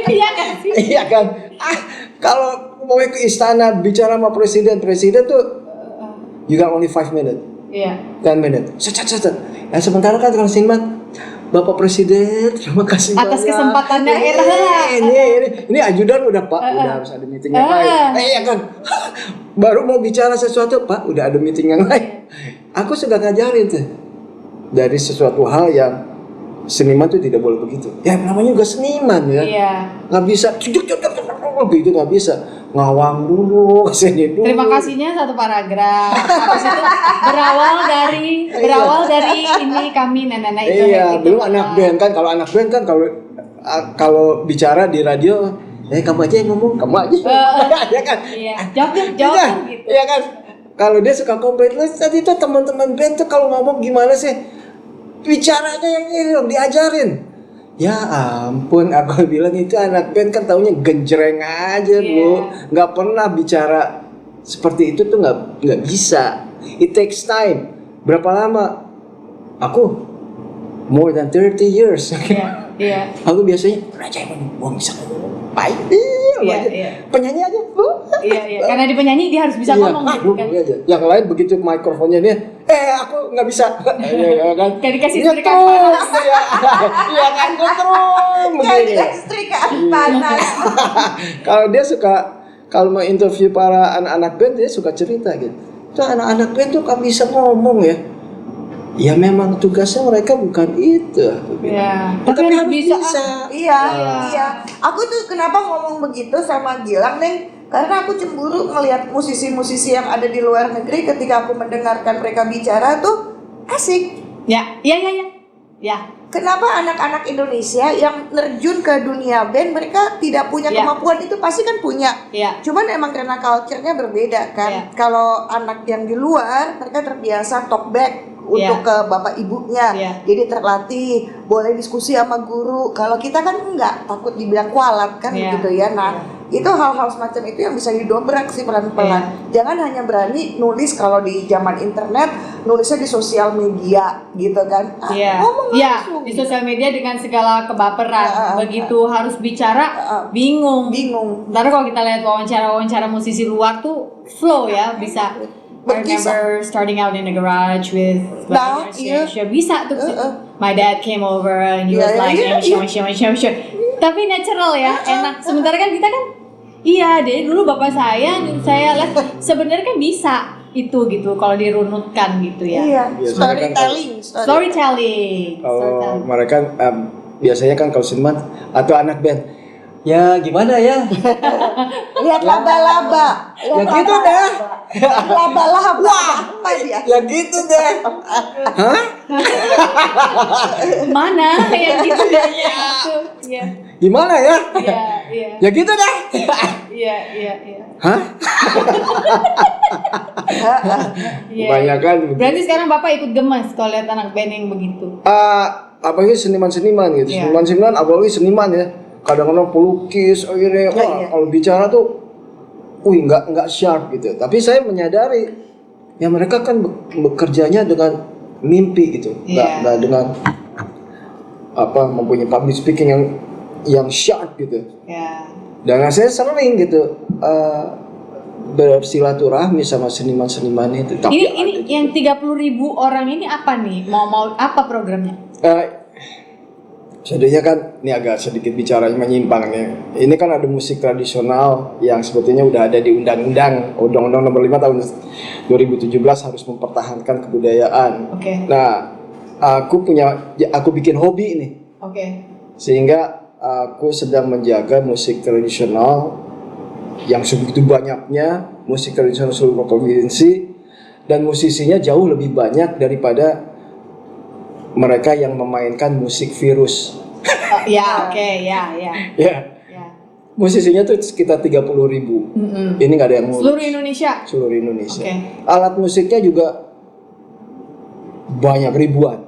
Iya kan sih? Iya kan. Kalau mau ke istana bicara sama presiden tuh you got only 5 minutes. Iya. 10 minutes. Cet. Nah, sementara kan kalau seniman, Bapak Presiden, terima kasih Atas banyak. kesempatannya era. Ini ajudan udah Pak, udah harus ada meeting yang lain. Iya kan. Baru mau bicara sesuatu, Pak, udah ada meeting yang lain. Aku sudah ngajarin tuh. Dari sesuatu hal yang seniman tuh tidak boleh begitu. Ya namanya juga seniman ya. Iya. Nggak bisa, begitu nggak bisa. ngawang dulu, kesini dulu. Terima kasihnya satu paragraf. Habis itu berawal dari ini kami nenek itu. Iya, belum anak band kan. Kalau anak band kan kalau bicara di radio, kamu aja yang ngomong, kamu aja. Ya kan? Iya, jawab gitu. Iya kan? Kalau dia suka komplain, tadi itu teman-teman band tuh kalau ngomong gimana sih? Bicaranya yang ini dong, diajarin. Ya ampun, aku bilang itu anak band kan taunya genjreng aja, Bu. Nggak pernah bicara seperti itu tuh nggak bisa. It takes time. Berapa lama? Aku more than 30 years. Iya. Aku biasanya raja ngomong bisa ngomong. Baik. Iya. Penyanyi aja. Iya. Karena di penyanyi dia harus bisa ngomong gitu kan. Aja. Yang lain begitu mikrofonnya dia, aku nggak bisa. Iya kan? Kayak dikasih Iya, setrikaan panas. Iya kan, gue terus begini. Setrikaan panas. Kalau dia suka, kalau mau interview para anak-anak band, dia suka cerita gitu. Tuh anak-anak band tuh kan bisa ngomong ya. Ya memang tugasnya mereka bukan itu. Iya. Tapi harus bisa. Iya. Aku tuh kenapa ngomong begitu sama Gilang, Neng? Karena aku cemburu ngelihat musisi-musisi yang ada di luar negeri ketika aku mendengarkan mereka bicara tuh asik. Ya. Kenapa anak-anak Indonesia yang nerjun ke dunia band mereka tidak punya kemampuan itu pasti kan punya. Iya. Cuman emang karena culture-nya berbeda kan. Iya. Kalau anak yang di luar mereka terbiasa talk back untuk ke bapak ibunya. Iya. Jadi terlatih, boleh diskusi sama guru. Kalau kita kan enggak, takut dibilang kualat kan Iya. gitu ya. Nah, itu hal-hal semacam itu yang bisa didobrak sih pelan-pelan. Jangan hanya berani nulis kalau di zaman internet, nulisnya di sosial media gitu kan. Ngomong langsung. Di sosial media dengan segala kebaperan. Begitu harus bicara, bingung. Ntar kalau kita lihat wawancara musisi luar tuh flow ya, bisa. I remember starting out in a garage with bisa tuh. My dad came over and he was like, sure. Tapi natural ya, enak. Sementara kan kita kan, deh dulu bapak saya lihat sebenarnya kan bisa itu gitu kalau dirunutkan gitu ya. Iya, Storytelling. Kalau mereka biasanya kan kalau seniman atau anak band, ya gimana ya? Lihat laba-laba. Ya gitu dah. Laba-laba. Apa dia? Ya gitu deh. Hah? Mana yang gitu deh? Iya. Gimana ya? Iya. Ya gitu deh. Iya. Hah? Kebanyakan begitu. Berarti sekarang Bapak ikut gemes kalau lihat anak band yang begitu. Apalagi seniman-seniman gitu. Seniman-seniman apalagi seniman ya. Kadang-kadang pelukis, kalau bicara tuh, nggak sharp gitu. Tapi saya menyadari, ya mereka kan bekerjanya dengan mimpi gitu, nggak dengan mempunyai public speaking yang sharp gitu. Dan saya sering gitu bersilaturahmi sama seniman-seniman itu. Tapi ini yang 30.000 orang ini apa nih? Mau apa programnya? Jadinya kan ini agak sedikit bicara menyimpang ya. Ini kan ada musik tradisional yang sebetulnya udah ada di Undang-Undang Nomor 5 tahun 2017 harus mempertahankan kebudayaan. Oke. Nah, aku bikin hobi ini. Oke. Sehingga aku sedang menjaga musik tradisional yang sebegitu banyaknya, musik tradisional seluruh provinsi, dan musisinya jauh lebih banyak daripada mereka yang memainkan musik virus. Ya. Musisinya tuh sekitar 30.000. Ini nggak ada yang ngurus. Seluruh Indonesia. Okay. Alat musiknya juga banyak ribuan.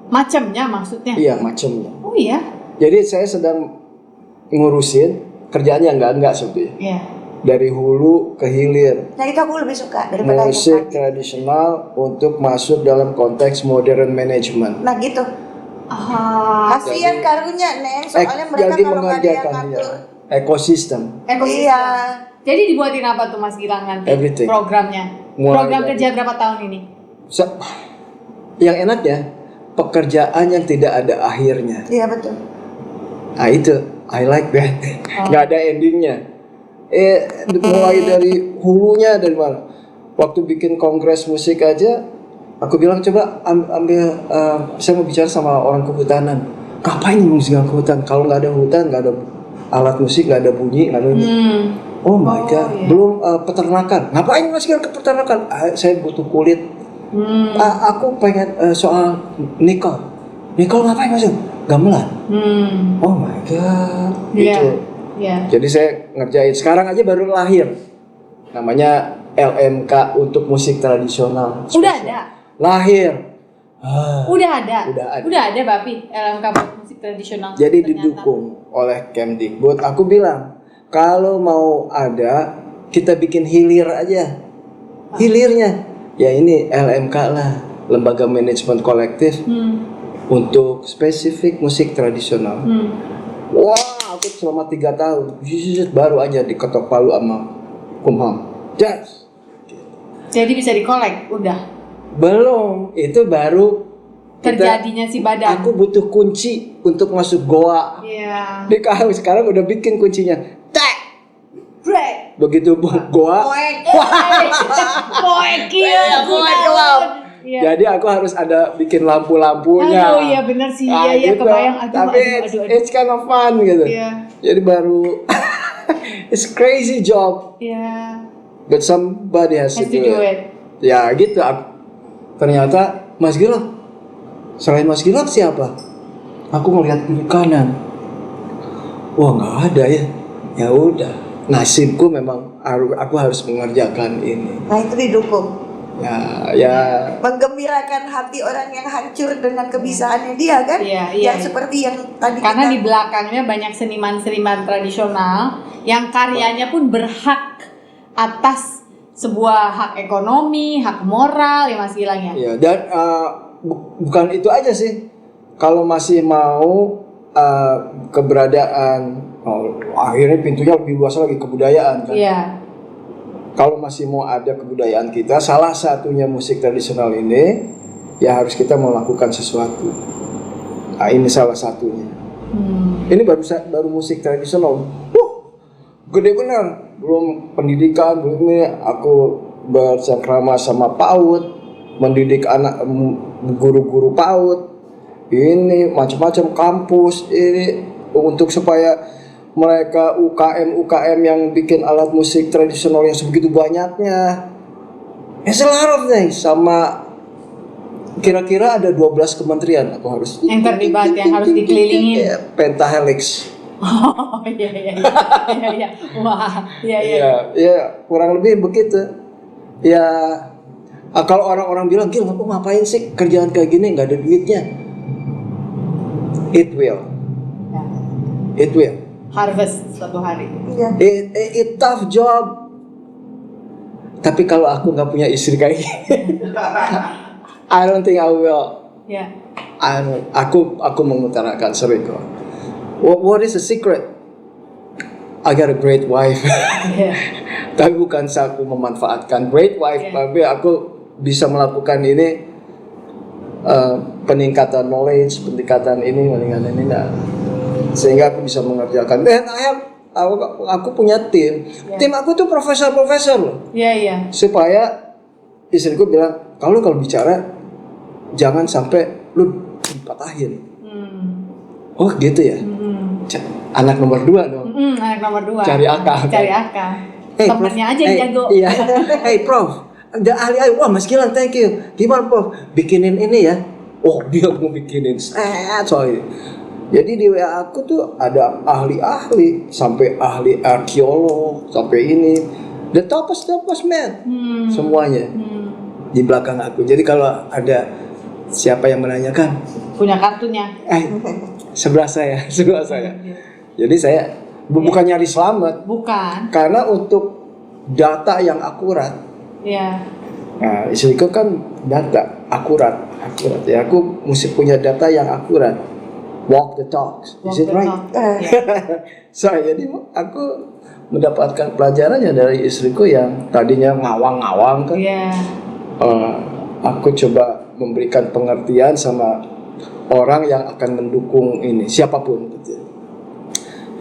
Macamnya maksudnya? Iya, macamnya. Oh iya. Jadi saya sedang ngurusin kerjaannya enggak sebetulnya. Iya. Dari hulu ke hilir. Nah itu aku lebih suka daripada musik tradisional untuk masuk dalam konteks modern management. Nah gitu. Kasihan karunya Neng, soalnya mereka jadi kalau nggak ada yang mengerjakan ngatur ekosistem. Iya. Jadi dibuatin apa tuh Mas Gilang nanti? Everything. Programnya. Program kerja berapa tahun ini? Yang enaknya pekerjaan yang tidak ada akhirnya. Iya betul. Nah itu, I like that. Nggak ada endingnya. Mulai dari hulunya dari mana? Waktu bikin kongres musik aja, aku bilang coba ambil, saya mau bicara sama orang kehutanan. Ngapain musik ke hutan? Kalau nggak ada hutan, nggak ada alat musik, nggak ada bunyi, nggak ada ini. Oh my god, iya. belum peternakan. Ngapain Mas Gilang ke peternakan? Saya butuh kulit. Aku pengen soal nikel. Nikel ngapain Mas? Gamelan. Oh my god. Iya. Gitu. Iya. Jadi saya ngerjain. Sekarang aja baru lahir. Namanya LMK untuk musik tradisional. Udah ada. Lahir. Udah ada. Udah ada. Bapi LMK buat musik tradisional. Jadi ternyata. didukung oleh Kemdikbud. Aku bilang, kalau mau ada, kita bikin hilir aja. Hilirnya, ya ini LMK lah, Lembaga Manajemen Kolektif untuk spesifik musik tradisional. Wah, aku selama 3 tahun, baru aja diketok palu sama Kumham. Yes. Jadi bisa dikolek, udah. Belum, itu baru Terjadinya si badan. Aku butuh kunci untuk masuk goa. Iya. Di kau sekarang udah bikin kuncinya. Tek. Break. Begitu goa. Poek iya. Iya. Jadi aku harus ada bikin lampu-lampunya. Aduh, iya bener sih. Ah, Iya, gitu. kebayang. Aduh, Tapi it's kind of fun gitu. Iya. Jadi baru it's crazy job, Iya. but somebody has to do it. Ya gitu. Ternyata Mas Gilang, selain Mas Gilang siapa? Aku ngeliat kiri kanan. Wah nggak ada ya. Ya udah. Nasibku memang aku harus mengerjakan ini. Nah itu didukung. Ya. Menggembirakan hati orang yang hancur dengan kebisaannya dia kan? Iya, Yang iya. seperti yang tadi Karena kita di belakangnya banyak seniman-seniman tradisional yang karyanya pun berhak atas sebuah hak ekonomi, hak moral ya Mas Gilang ya. Ya, dan bukan itu aja sih. Kalau masih mau keberadaan, akhirnya pintunya lebih luas lagi kebudayaan kan. Iya. Kalau masih mau ada kebudayaan kita, salah satunya musik tradisional ini, ya harus kita melakukan sesuatu. Nah, ini salah satunya. Ini baru musik tradisional. Gede benar. Belum pendidikan, belum ini. Aku bercengkrama sama PAUD, mendidik anak guru-guru PAUD. Ini macam-macam kampus ini untuk supaya mereka UKM yang bikin alat musik tradisional yang sebegitu banyaknya. It's a lot of things. Sama kira-kira ada 12 kementerian aku harus Yang terlibat, yang harus dikelilingin. Pentahelix. Oh iya. Wah, iya. Ya kurang lebih begitu. Ya kalau orang-orang bilang, "Gil, kamu ngapain sih kerjaan kayak gini, nggak ada duitnya?" It will. Harvest suatu hari. Iya. It tough job. Tapi kalau aku nggak punya istri kayak gini, I don't think I will. Ya. Aku mengutarakan sering kok. What is the secret? I got a great wife. Yeah. Tapi bukan aku memanfaatkan great wife, tapi aku bisa melakukan ini peningkatan knowledge, peningkatan ini. Nah, sehingga aku bisa mengerjakan. Dan aku punya tim. Tim aku tuh profesor loh. Iya. Supaya istriku bilang, kalau bicara jangan sampai lu dipatahin. Oh gitu ya. Anak nomor 2 dong. Anak nomor 2. Cari akal. Temennya aja yang jago. Iya. Hey Prof, ada ahli. Wah Mas Gilang, thank you. Gimana Prof? Bikinin ini ya. Oh dia mau bikinin soal ini. Jadi di WA aku tuh ada ahli-ahli, sampai ahli arkeolog, sampai ini. The topest man. Semuanya di belakang aku. Jadi kalau ada siapa yang menanyakan, punya kartunya. Sebelah saya. Jadi saya bukan nyari selamat. Bukan. Karena untuk data yang akurat. Iya. Nah, istriku kan data akurat. Ya, aku mesti punya data yang akurat. Walk the talk. Is it right? Jadi aku mendapatkan pelajarannya dari istriku yang tadinya ngawang-ngawang kan. Iya. Aku coba memberikan pengertian sama orang yang akan mendukung ini, siapapun gitu.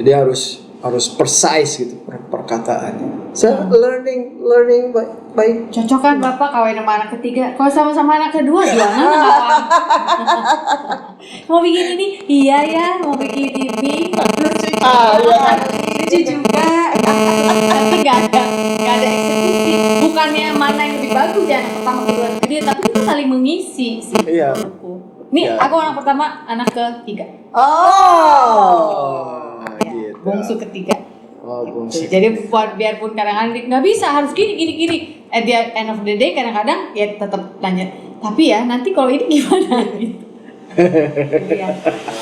Jadi harus precise gitu perkataannya. Saya learning by Cocok kan Bapak kawin sama anak ketiga. Kalau sama-sama anak kedua gimana? Mau bikin ini? Iya ya, mau bikin TV. Lucu juga. nggak ada eksekusi. Bukannya mana yang lebih bagus ya anak pertama kedua ketiga, tapi kita saling mengisi sih. Iya. menurutku. Nih Iya. aku anak pertama, anak ketiga. Oh, Ya, gitu. bungsu ketiga. Oh, bungsu. Jadi biarpun kadang-kadang nggak bisa harus gini. At the end of the day kadang-kadang ya tetap tanya. Tapi ya nanti kalau ini gimana gitu. Iya,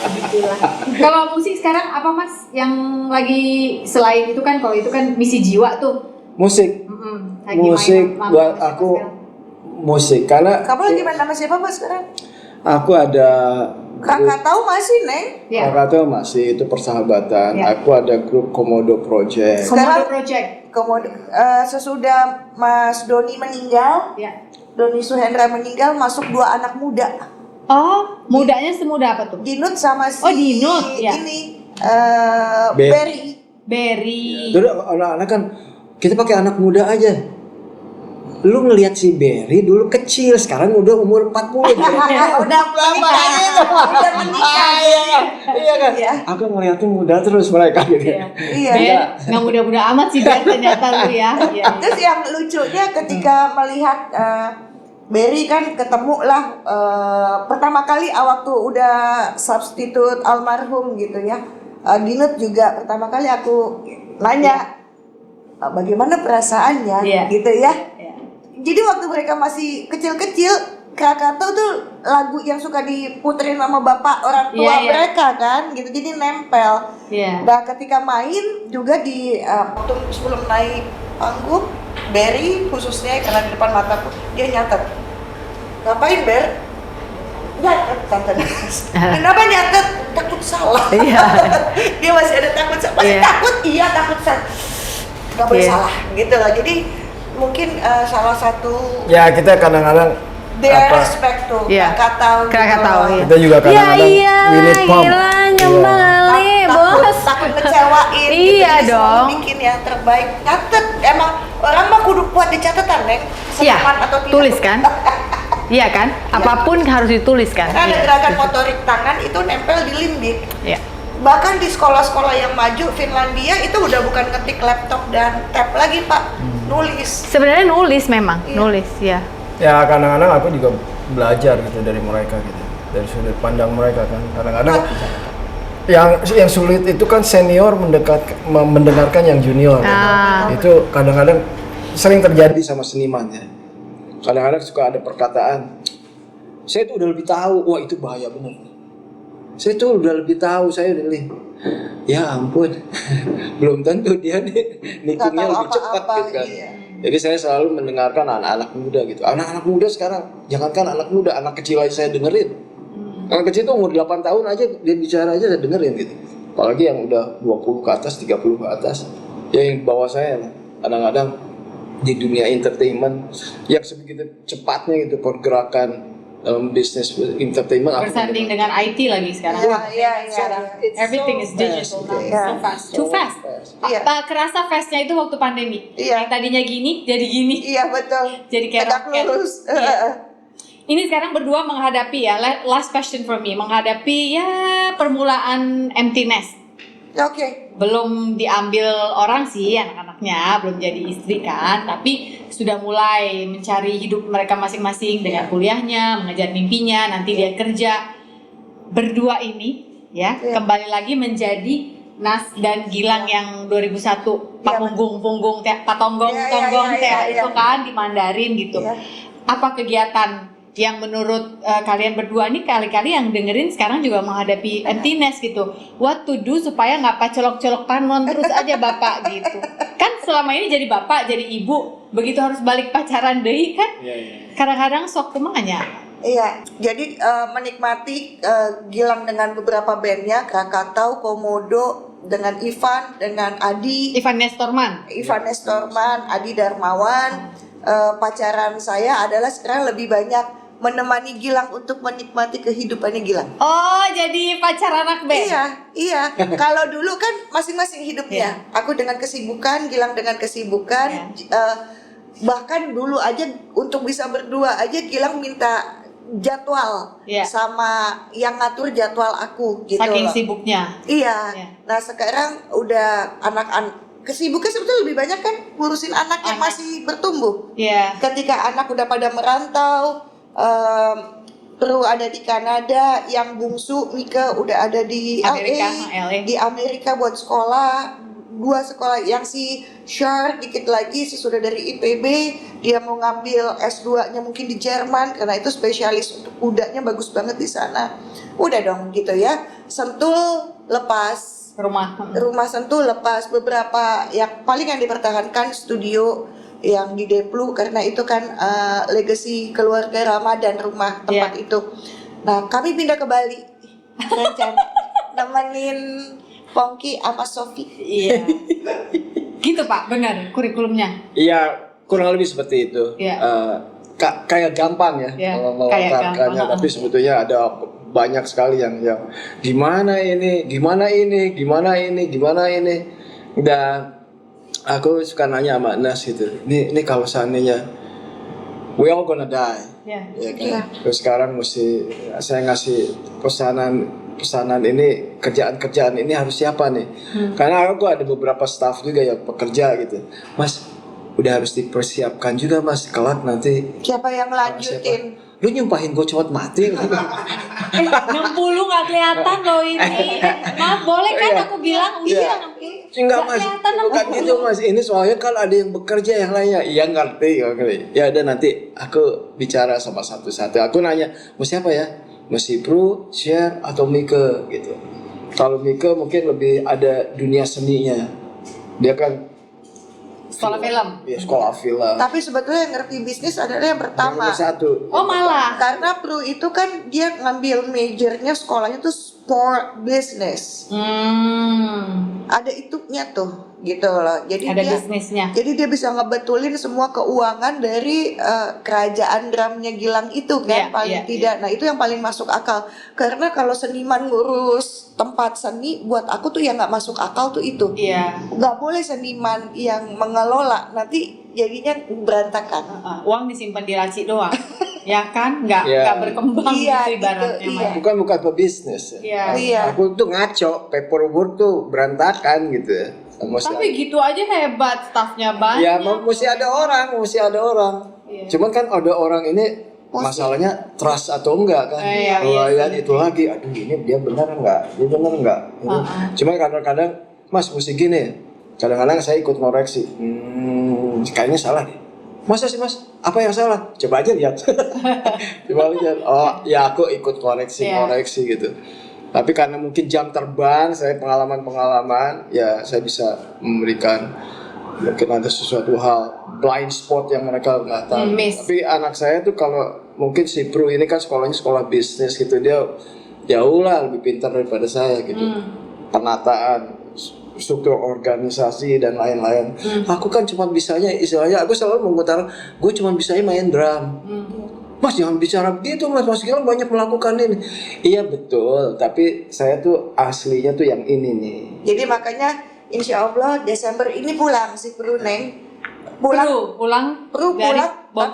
begitulah. Kalau musik sekarang apa Mas yang lagi selain itu kan kalau itu kan misi jiwa tuh. Musik. Lagi Musik main sama buat siapa aku sekarang? musik karena Kamu lagi main sama siapa Mas sekarang? aku ada Kakak tahu masih Neng? Ya. Kakak masih itu persahabatan. Ya. Aku ada grup Komodo Project. Komodo Sekarang- Project. Kemudian sesudah Mas Doni meninggal, Ya. Doni Suhendra meninggal, masuk 2 anak muda. Oh, mudanya semuda apa tuh? Dinut sama si Oh, Dinut, ya. ini Be- Berry. Berry. Dulu anak-anak kan kita pakai anak muda aja. Lu ngelihat si Berry dulu kecil, sekarang udah umur 40. Udah menikah, udah menikah. Iya kan? Iya. Aku ngeliatnya muda terus mereka gitu. Iya. Ber, nggak muda-muda amat sih Ber ternyata lu ya. Iya. Terus yang lucunya ketika melihat Berry kan ketemu lah pertama kali waktu udah substitute almarhum gitu ya. Dinut juga pertama kali aku nanya bagaimana perasaannya Iya. gitu ya. Iya. Jadi waktu mereka masih kecil-kecil, Krakatau tuh lagu yang suka diputerin sama bapak orang tua Iya, iya. mereka kan, gitu. Jadi nempel. Iya. Nah ketika main juga di waktu sebelum naik panggung, Berry khususnya karena di depan mataku dia nyatet. Ngapain Ber? Nyatet tante. Kenapa nyatet? Takut salah. Iya. Dia masih ada takut salah. Masih Iya. takut? Iya takut salah. Gak boleh Iya. salah gitu loh. Jadi mungkin salah satu Ya kita kadang-kadang their respect tuh Iya. Krakatau gitu. Krakatau, iya. kita juga kadang-kadang iya, we need pump. gila Iya. nyembali bos. Takut ngecewain gitu. Iya Jadi selalu dong. bikin yang terbaik. Catet emang orang mah kudu kuat di catatan Neng. Iya, Senyaman atau tidak. tulis kan? Iya kan? Apapun harus ditulis kan? Karena ada Iya. gerakan motorik tangan itu nempel di limbik. Iya. Bahkan di sekolah-sekolah yang maju Finlandia itu udah bukan ngetik laptop dan tab lagi Pak, nulis. Sebenarnya nulis memang, Iya. nulis ya. Ya kadang-kadang aku juga belajar gitu dari mereka gitu, dari sudut pandang mereka kan. Kadang-kadang yang sulit itu kan senior mendengarkan yang junior. Ah. Itu kadang-kadang sering terjadi sama seniman ya. Kadang-kadang suka ada perkataan, saya tuh udah lebih tahu, wah itu bahaya bener. Saya tuh udah lebih tahu, saya udah lebih. Ya ampun, belum tentu dia nih nikungnya Nggak tahu lebih cepat apa-apa, gitu kan. iya. Jadi saya selalu mendengarkan anak-anak muda gitu. Anak-anak muda sekarang, jangankan anak muda, anak kecil aja saya dengerin. Anak kecil tuh umur 8 tahun aja dia bicara aja saya dengerin gitu. Apalagi yang udah 20 ke atas, 30 ke atas. Ya yang di bawah saya lah. Kadang-kadang di dunia entertainment yang sebegitu cepatnya gitu pergerakan dalam bisnis entertainment aku Bersanding dengan IT lagi sekarang. Iya. Everything is digital now. Iya. So fast. Too fast. Iya. Apa kerasa fastnya itu waktu pandemi? Iya. Yang tadinya gini jadi gini. Iya betul. Jadi kayak tegak roket. lurus. Iya. Ini sekarang berdua menghadapi ya, last question for me, menghadapi ya permulaan empty nest. Oke. Belum diambil orang sih anak-anaknya, belum jadi istri kan, tapi sudah mulai mencari hidup mereka masing-masing dengan kuliahnya, mengejar mimpinya, nanti dia kerja. Berdua ini ya, Iya. kembali lagi menjadi Nas dan Gilang yang 2001 Pak Iya, Punggung, Pak Tonggong, Iya, iya, itu iya. kan di Mandarin gitu. Iya. Apa kegiatan yang menurut kalian berdua nih kali-kali yang dengerin sekarang juga menghadapi emptiness gitu. What to do supaya nggak pacolok-colok panon terus aja bapak gitu. Kan selama ini jadi bapak, jadi ibu, begitu harus balik pacaran deui kan? Kadang-kadang sok kumanya. Iya, jadi menikmati Gilang dengan beberapa bandnya, Krakatau, Komodo, dengan Ivan, dengan Adi, Ivan Nestorman. Ivan Nestorman, Adi Darmawan. Pacaran saya adalah sekarang lebih banyak menemani Gilang untuk menikmati kehidupannya Gilang. Oh, jadi pacar anak band. Iya. Kalau dulu kan masing-masing hidupnya. Aku dengan kesibukan, Gilang dengan kesibukan. Bahkan dulu aja untuk bisa berdua aja Gilang minta jadwal Iya. sama yang ngatur jadwal aku gitu Saking loh. sibuknya. Iya. Iya. Nah sekarang udah Kesibukan sebetulnya lebih banyak kan ngurusin anak yang masih bertumbuh. Iya. Ketika anak udah pada merantau, Pru ada di Kanada, yang bungsu Mika udah ada di Amerika, LA, di Amerika buat sekolah. 2 sekolah, yang si Shar dikit lagi sesudah dari IPB, dia mau ngambil S2-nya mungkin di Jerman karena itu spesialis untuk kudanya, bagus banget di sana. Udah dong gitu ya. Sentul lepas, rumah Sentul lepas, beberapa yang paling yang dipertahankan studio yang di Deplu karena itu kan legacy keluarga Rama dan rumah tempat itu. Nah, kami pindah ke Bali rencana nemenin Pongki sama Sofi. Iya. Gitu Pak, benar kurikulumnya. Iya, kurang lebih seperti itu. Iya. Kayak gampang ya Iya, kalau kayak melontarkannya, gampang. tapi sebetulnya ada banyak sekali yang gimana ini. Dan aku suka nanya sama Nas gitu. Ini kalau seandainya we all gonna die. Iya. Ya kan? Iya. Terus sekarang mesti saya ngasih pesanan ini, kerjaan ini harus siapa nih? Karena aku ada beberapa staff juga yang pekerja gitu. Mas, udah harus dipersiapkan juga Mas, kelak nanti Siapa yang lanjutin? lu nyumpahin gue cepet mati. 60 nggak kelihatan loh ini. Maaf, boleh kan Iya. aku bilang? Iya. Enggak Mas, kelihatan bukan gitu Mas. Ini soalnya kan ada yang bekerja yang lainnya. Iya ngerti. Ya udah nanti aku bicara sama satu-satu. Aku nanya, mau siapa ya? Mesti Pru, Share, atau Mika gitu. Kalau Mika mungkin lebih ada dunia seninya. Dia kan Sekolah film. ya, sekolah film. Tapi sebetulnya yang ngerti bisnis adalah yang pertama. Nomor 1. Oh malah. Karena Pru itu kan dia ngambil majornya sekolahnya tuh sport business. Ada itunya tuh gitu loh. Jadi Ada dia bisnisnya. Jadi dia bisa ngebetulin semua keuangan dari kerajaan drumnya Gilang itu kan, Iya, paling iya, tidak. Nah itu yang paling masuk akal. Karena kalau seniman ngurus tempat seni, buat aku tuh yang nggak masuk akal tuh itu. Iya. Nggak boleh seniman yang mengelola, nanti jadinya berantakan. Uang disimpan di laci doang. Ya kan? Nggak Iya. berkembang Iya, gitu ibaratnya. gitu, iya. Bukan pebisnis. Iya. Iya. Aku tuh ngaco, paperwork tuh berantakan gitu ya. Tapi gitu aja hebat, staffnya banyak. Ya, mesti ada orang. Iya. Cuman kan ada orang ini masalahnya trust atau enggak kan? Iya, Kalau iya. lihat itu lagi, aduh ini dia benar enggak? Dia benar enggak? Cuma kadang-kadang, Mas mesti gini. Kadang-kadang saya ikut ngoreksi. Kayaknya salah deh. Masa sih Mas? Apa yang salah? Coba aja lihat. Coba lihat. Oh, ya aku ikut koreksi gitu. Tapi karena mungkin jam terbang, saya pengalaman, ya saya bisa memberikan mungkin ada sesuatu hal blind spot yang mereka nggak tahu. Tapi anak saya tuh kalau mungkin si Pru ini kan sekolahnya sekolah bisnis gitu, dia jauh lah lebih pintar daripada saya gitu. Penataan, struktur organisasi dan lain-lain. Aku kan cuma bisanya, istilahnya aku selalu mengutarakan, gue cuma bisanya main drum. Mas jangan bicara begitu Mas Gilang banyak melakukan ini. Iya betul, tapi saya tuh aslinya tuh yang ini nih. Jadi makanya insya Allah Desember ini pulang si Pru Neng. Pulang Pru dari pulang, Bogor.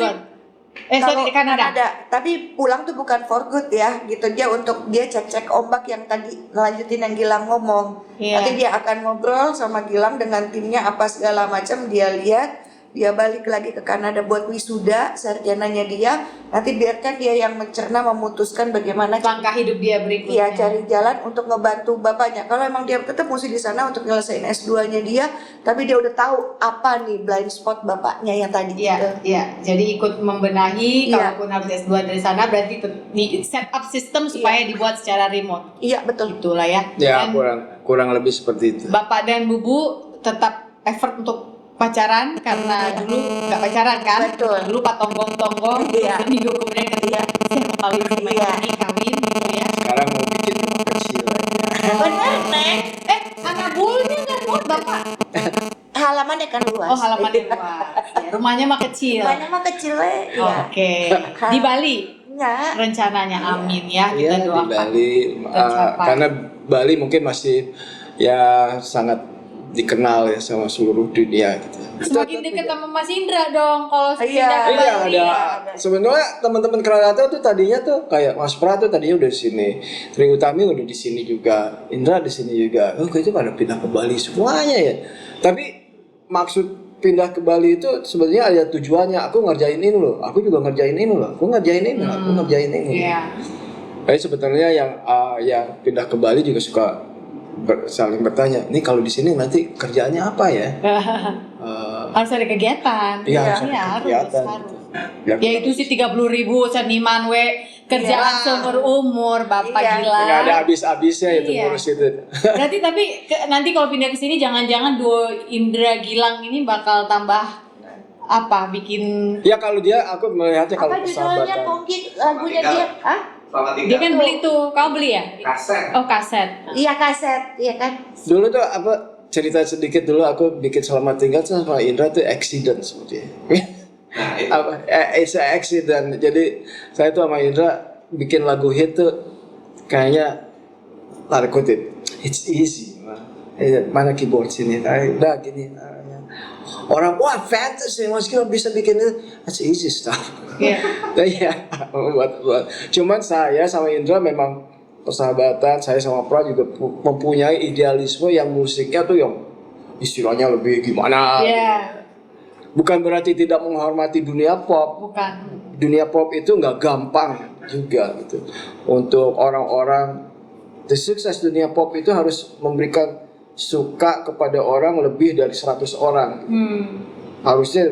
tapi Sorry, di Kanada. Tapi pulang tuh bukan for good ya, gitu. Dia untuk dia cek-cek ombak yang tadi ngelanjutin yang Gilang ngomong. Iya. Nanti dia akan ngobrol sama Gilang dengan timnya apa segala macam, dia lihat. Dia balik lagi ke Kanada buat wisuda sarjananya dia. Nanti biarkan dia yang mencerna, memutuskan bagaimana Langkah hidup dia berikutnya. Iya, cari jalan untuk ngebantu bapaknya. Kalau emang dia tetap mesti di sana untuk nyelesain S2-nya dia, tapi dia udah tahu apa nih blind spot bapaknya yang tadi. Iya. Jadi ikut membenahi, Iya. kalaupun harus S2 dari sana berarti di set up sistem supaya dibuat secara remote. Iya, betul. Itulah ya. Ya Dan kurang lebih seperti itu. Bapak dan Bubu tetap effort untuk pacaran karena dulu nggak pacaran kan? Betul. Dulu patonggong-tonggong, Iya. minggu kemudian ketika saya kawin sama Iya. ini kawin gitu ya. Sekarang mau bikin rumah kecil aja. Benar, Neng. Anak bulnya nggak muat Bapak. Halamannya kan luas. Oh halamannya luas. Ya, rumahnya mah kecil. Rumahnya mah kecil ya. Oke. Di Bali Ya. rencananya, amin ya Iya kita di doakan. Bali, Tercapai. karena Bali mungkin masih ya sangat dikenal ya sama seluruh dunia gitu. Semakin dekat sama Mas Indra dong kalau Iya. pindah ke Iya Bali. ada. Sebenarnya teman-teman Krakatau tuh tadinya tuh kayak Mas Pra tuh tadinya udah di sini, Tri Utami udah di sini juga, Indra di sini juga. Oh kayaknya pada pindah ke Bali semuanya ya. Tapi maksud pindah ke Bali itu sebenarnya ada tujuannya. Aku ngerjain ini loh, aku juga ngerjain ini loh, aku ngerjain ini, aku ngerjain ini. Iya. Tapi sebetulnya yang pindah ke Bali juga suka saling bertanya, nih kalau di sini nanti kerjaannya apa ya? Harus ada kegiatan. Iya, harus ada Iya, kegiatan. harus. Yang Ya itu sih 30.000 seniman kerjaan Iya. seumur umur Bapak Iya. gila. nggak ada habis-habisnya itu Iya. ngurus itu. Berarti tapi nanti kalau pindah ke sini jangan-jangan duo Indra Gilang ini bakal tambah apa bikin Ya kalau dia aku melihatnya kalau Apa judulnya persahabatan. Pongki lagunya dia? Hah? Selamat dia tinggal. kan beli tuh, kamu beli ya? Kaset. Oh kaset. Iya kaset, iya kan? Dulu tuh apa cerita sedikit dulu aku bikin Selamat Tinggal tuh sama Indra tuh accident sebetulnya. Nah, itu. It's an accident. Jadi saya tuh sama Indra bikin lagu hit tuh kayaknya tanda kutip it's easy. Mana keyboard sini? Udah gini. Orang wah fantasy Mas Gila bisa bikin itu. That's easy stuff. Iya. Iya, buat. Cuman saya sama Indra memang persahabatan. Saya sama Pra juga mempunyai idealisme yang musiknya tuh yang istilahnya lebih gimana. Iya. Bukan berarti tidak menghormati dunia pop. Bukan. Dunia pop itu nggak gampang juga gitu. Untuk orang-orang, sukses dunia pop itu harus memberikan suka kepada orang lebih dari 100 orang. Harusnya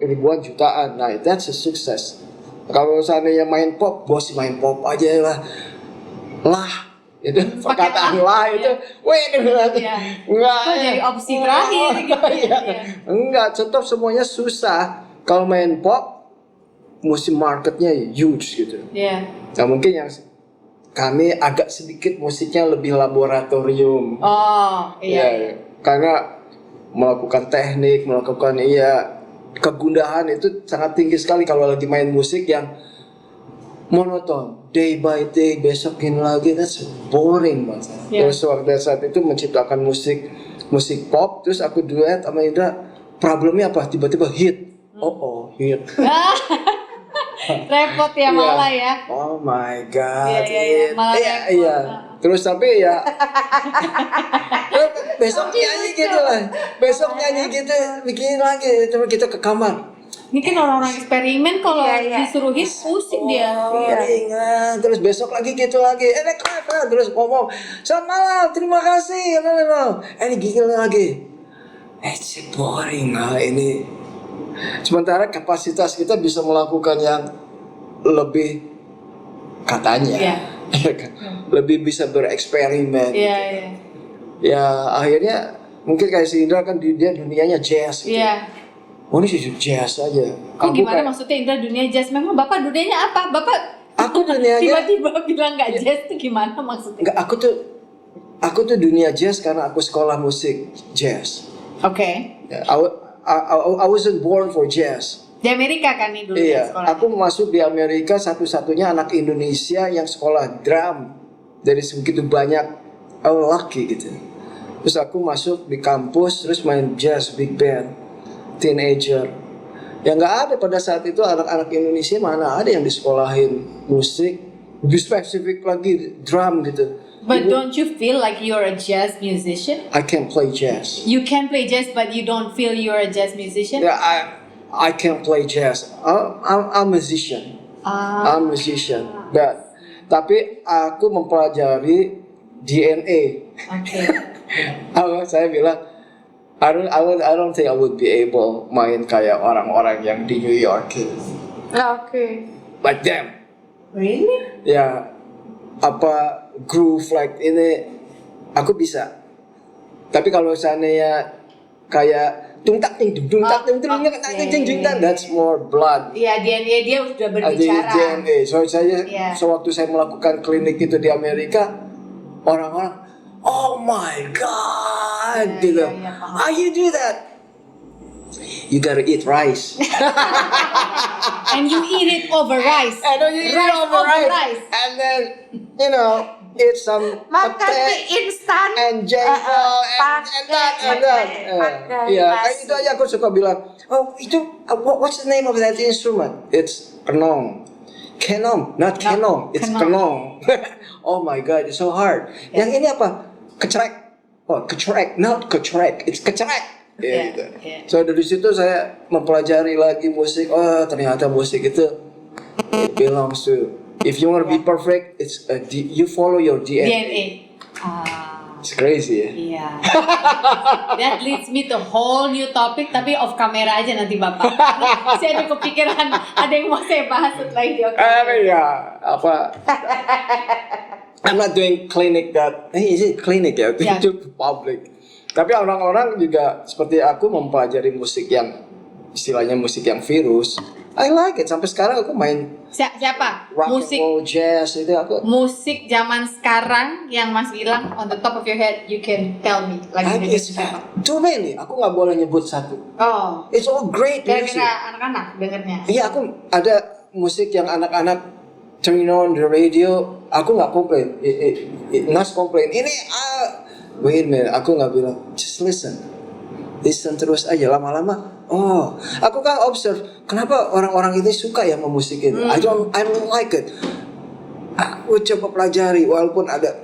ribuan jutaan. Nah, that's a success. Kalau seandainya main pop, bos main pop aja lah. Itu perkataan lah itu. Wait, enggak. Itu jadi opsi terakhir gitu. Iya. Enggak, tetap semuanya susah. Kalau main pop, mesti marketnya huge gitu. Iya. Nah mungkin yang kami agak sedikit musiknya lebih laboratorium. Oh, iya. Karena melakukan teknik, melakukan kegundahan itu sangat tinggi sekali kalau lagi main musik yang monoton, day by day, besokin lagi, that's boring banget. Yeah. Terus waktu saat itu menciptakan musik pop, terus aku duet sama Indra, problemnya apa? Tiba-tiba hit. Hit. Repot ya malah ya. Oh my god. Iya, malah repot. Iya. Terus tapi ya besok nyanyi gitu lah. Besok nyanyi gitu, bikin lagi. Coba kita ke kamar. Ini kan orang-orang eksperimen kalau Iya. disuruh hit pusing dia. Ringan. Terus besok lagi gitu lagi. Terus ngomong, selamat malam, terima kasih. Ini gigil lagi. It's boring ini. Sementara kapasitas kita bisa melakukan yang lebih katanya. Iya. Lebih bisa bereksperimen. Iya, iya. Ya akhirnya mungkin kayak si Indra kan dia dunianya jazz gitu. Iya. Oh ini sih jazz aja. Kok gimana maksudnya Indra dunia jazz? Memang Bapak dunianya apa? Bapak Aku dunianya tiba-tiba bilang nggak jazz tuh gimana maksudnya? enggak, aku tuh dunia jazz karena aku sekolah musik jazz. Oke. Ya, I wasn't born for jazz. Di Amerika kan nih dulu Iya, sekolah. aku masuk di Amerika satu-satunya anak Indonesia yang sekolah drum dari segitu banyak. Oh lucky gitu. Terus aku masuk di kampus terus main jazz big band, teenager. Ya nggak ada pada saat itu anak-anak Indonesia mana ada yang disekolahin musik, lebih spesifik lagi drum gitu. But don't you feel like you're a jazz musician? I can play jazz. You can play jazz, but you don't feel you're a jazz musician? Yeah, I can play jazz. I'm a musician. I'm a musician. Tapi aku mempelajari DNA. Oke. Saya bilang, I don't think I would be able main kayak orang-orang yang di New York. Oke. Like them. Really? Ya, apa groove like ini aku bisa. Tapi kalau seandainya kayak tung tak ting dung tak ting dung tak, that's more blood. Iya, dia sudah berbicara. DNA. So Iya. sewaktu saya melakukan klinik itu di Amerika, orang-orang, oh my god, Iya, gitu. iya, paham. How you do that? You gotta eat rice. And you eat it over rice. And then you eat Rice over over rice. rice. And then, you know, eat some Makan pete mie instan. and jengkol and that. pakai Iya, nasi. itu aja aku suka bilang. Oh, itu what's the name of that instrument? It's kenong. Kenong, not kenong. It's kenong. Oh my God, it's so hard. Yang ini apa? Kecrek. Oh, kecrek, not kecrek. It's kecrek. Ya, gitu. So dari situ saya mempelajari lagi musik. Oh, ternyata musik itu it belongs to. If you want to be perfect, it's you follow your DNA. DNA. It's crazy ya. Iya. That leads me to whole new topic, tapi off camera aja nanti Bapak. Saya ada kepikiran ada yang mau saya bahas setelah ini. Oke. Ya, apa? I'm not doing clinic that. Is it clinic ya? Yeah. Itu public. Tapi orang-orang juga seperti aku mempelajari musik yang istilahnya musik yang virus. I like it. Sampai sekarang aku main Siapa? rock Musik and roll, jazz itu aku. musik zaman sekarang yang Mas Gilang on the top of your head, you can tell me lagi dengerin It's siapa? too many. Aku nggak boleh nyebut satu. Oh, It's all great music. gara-gara anak-anak dengernya. Iya, aku ada musik yang anak-anak turn on the radio. Aku nggak komplain. Not komplain. Ini wait a minute. Aku nggak bilang. Just listen terus aja. Lama-lama. Oh, aku kan observe. Kenapa orang-orang ini suka ya sama musik ini? I don't like it. Aku coba pelajari. Walaupun ada.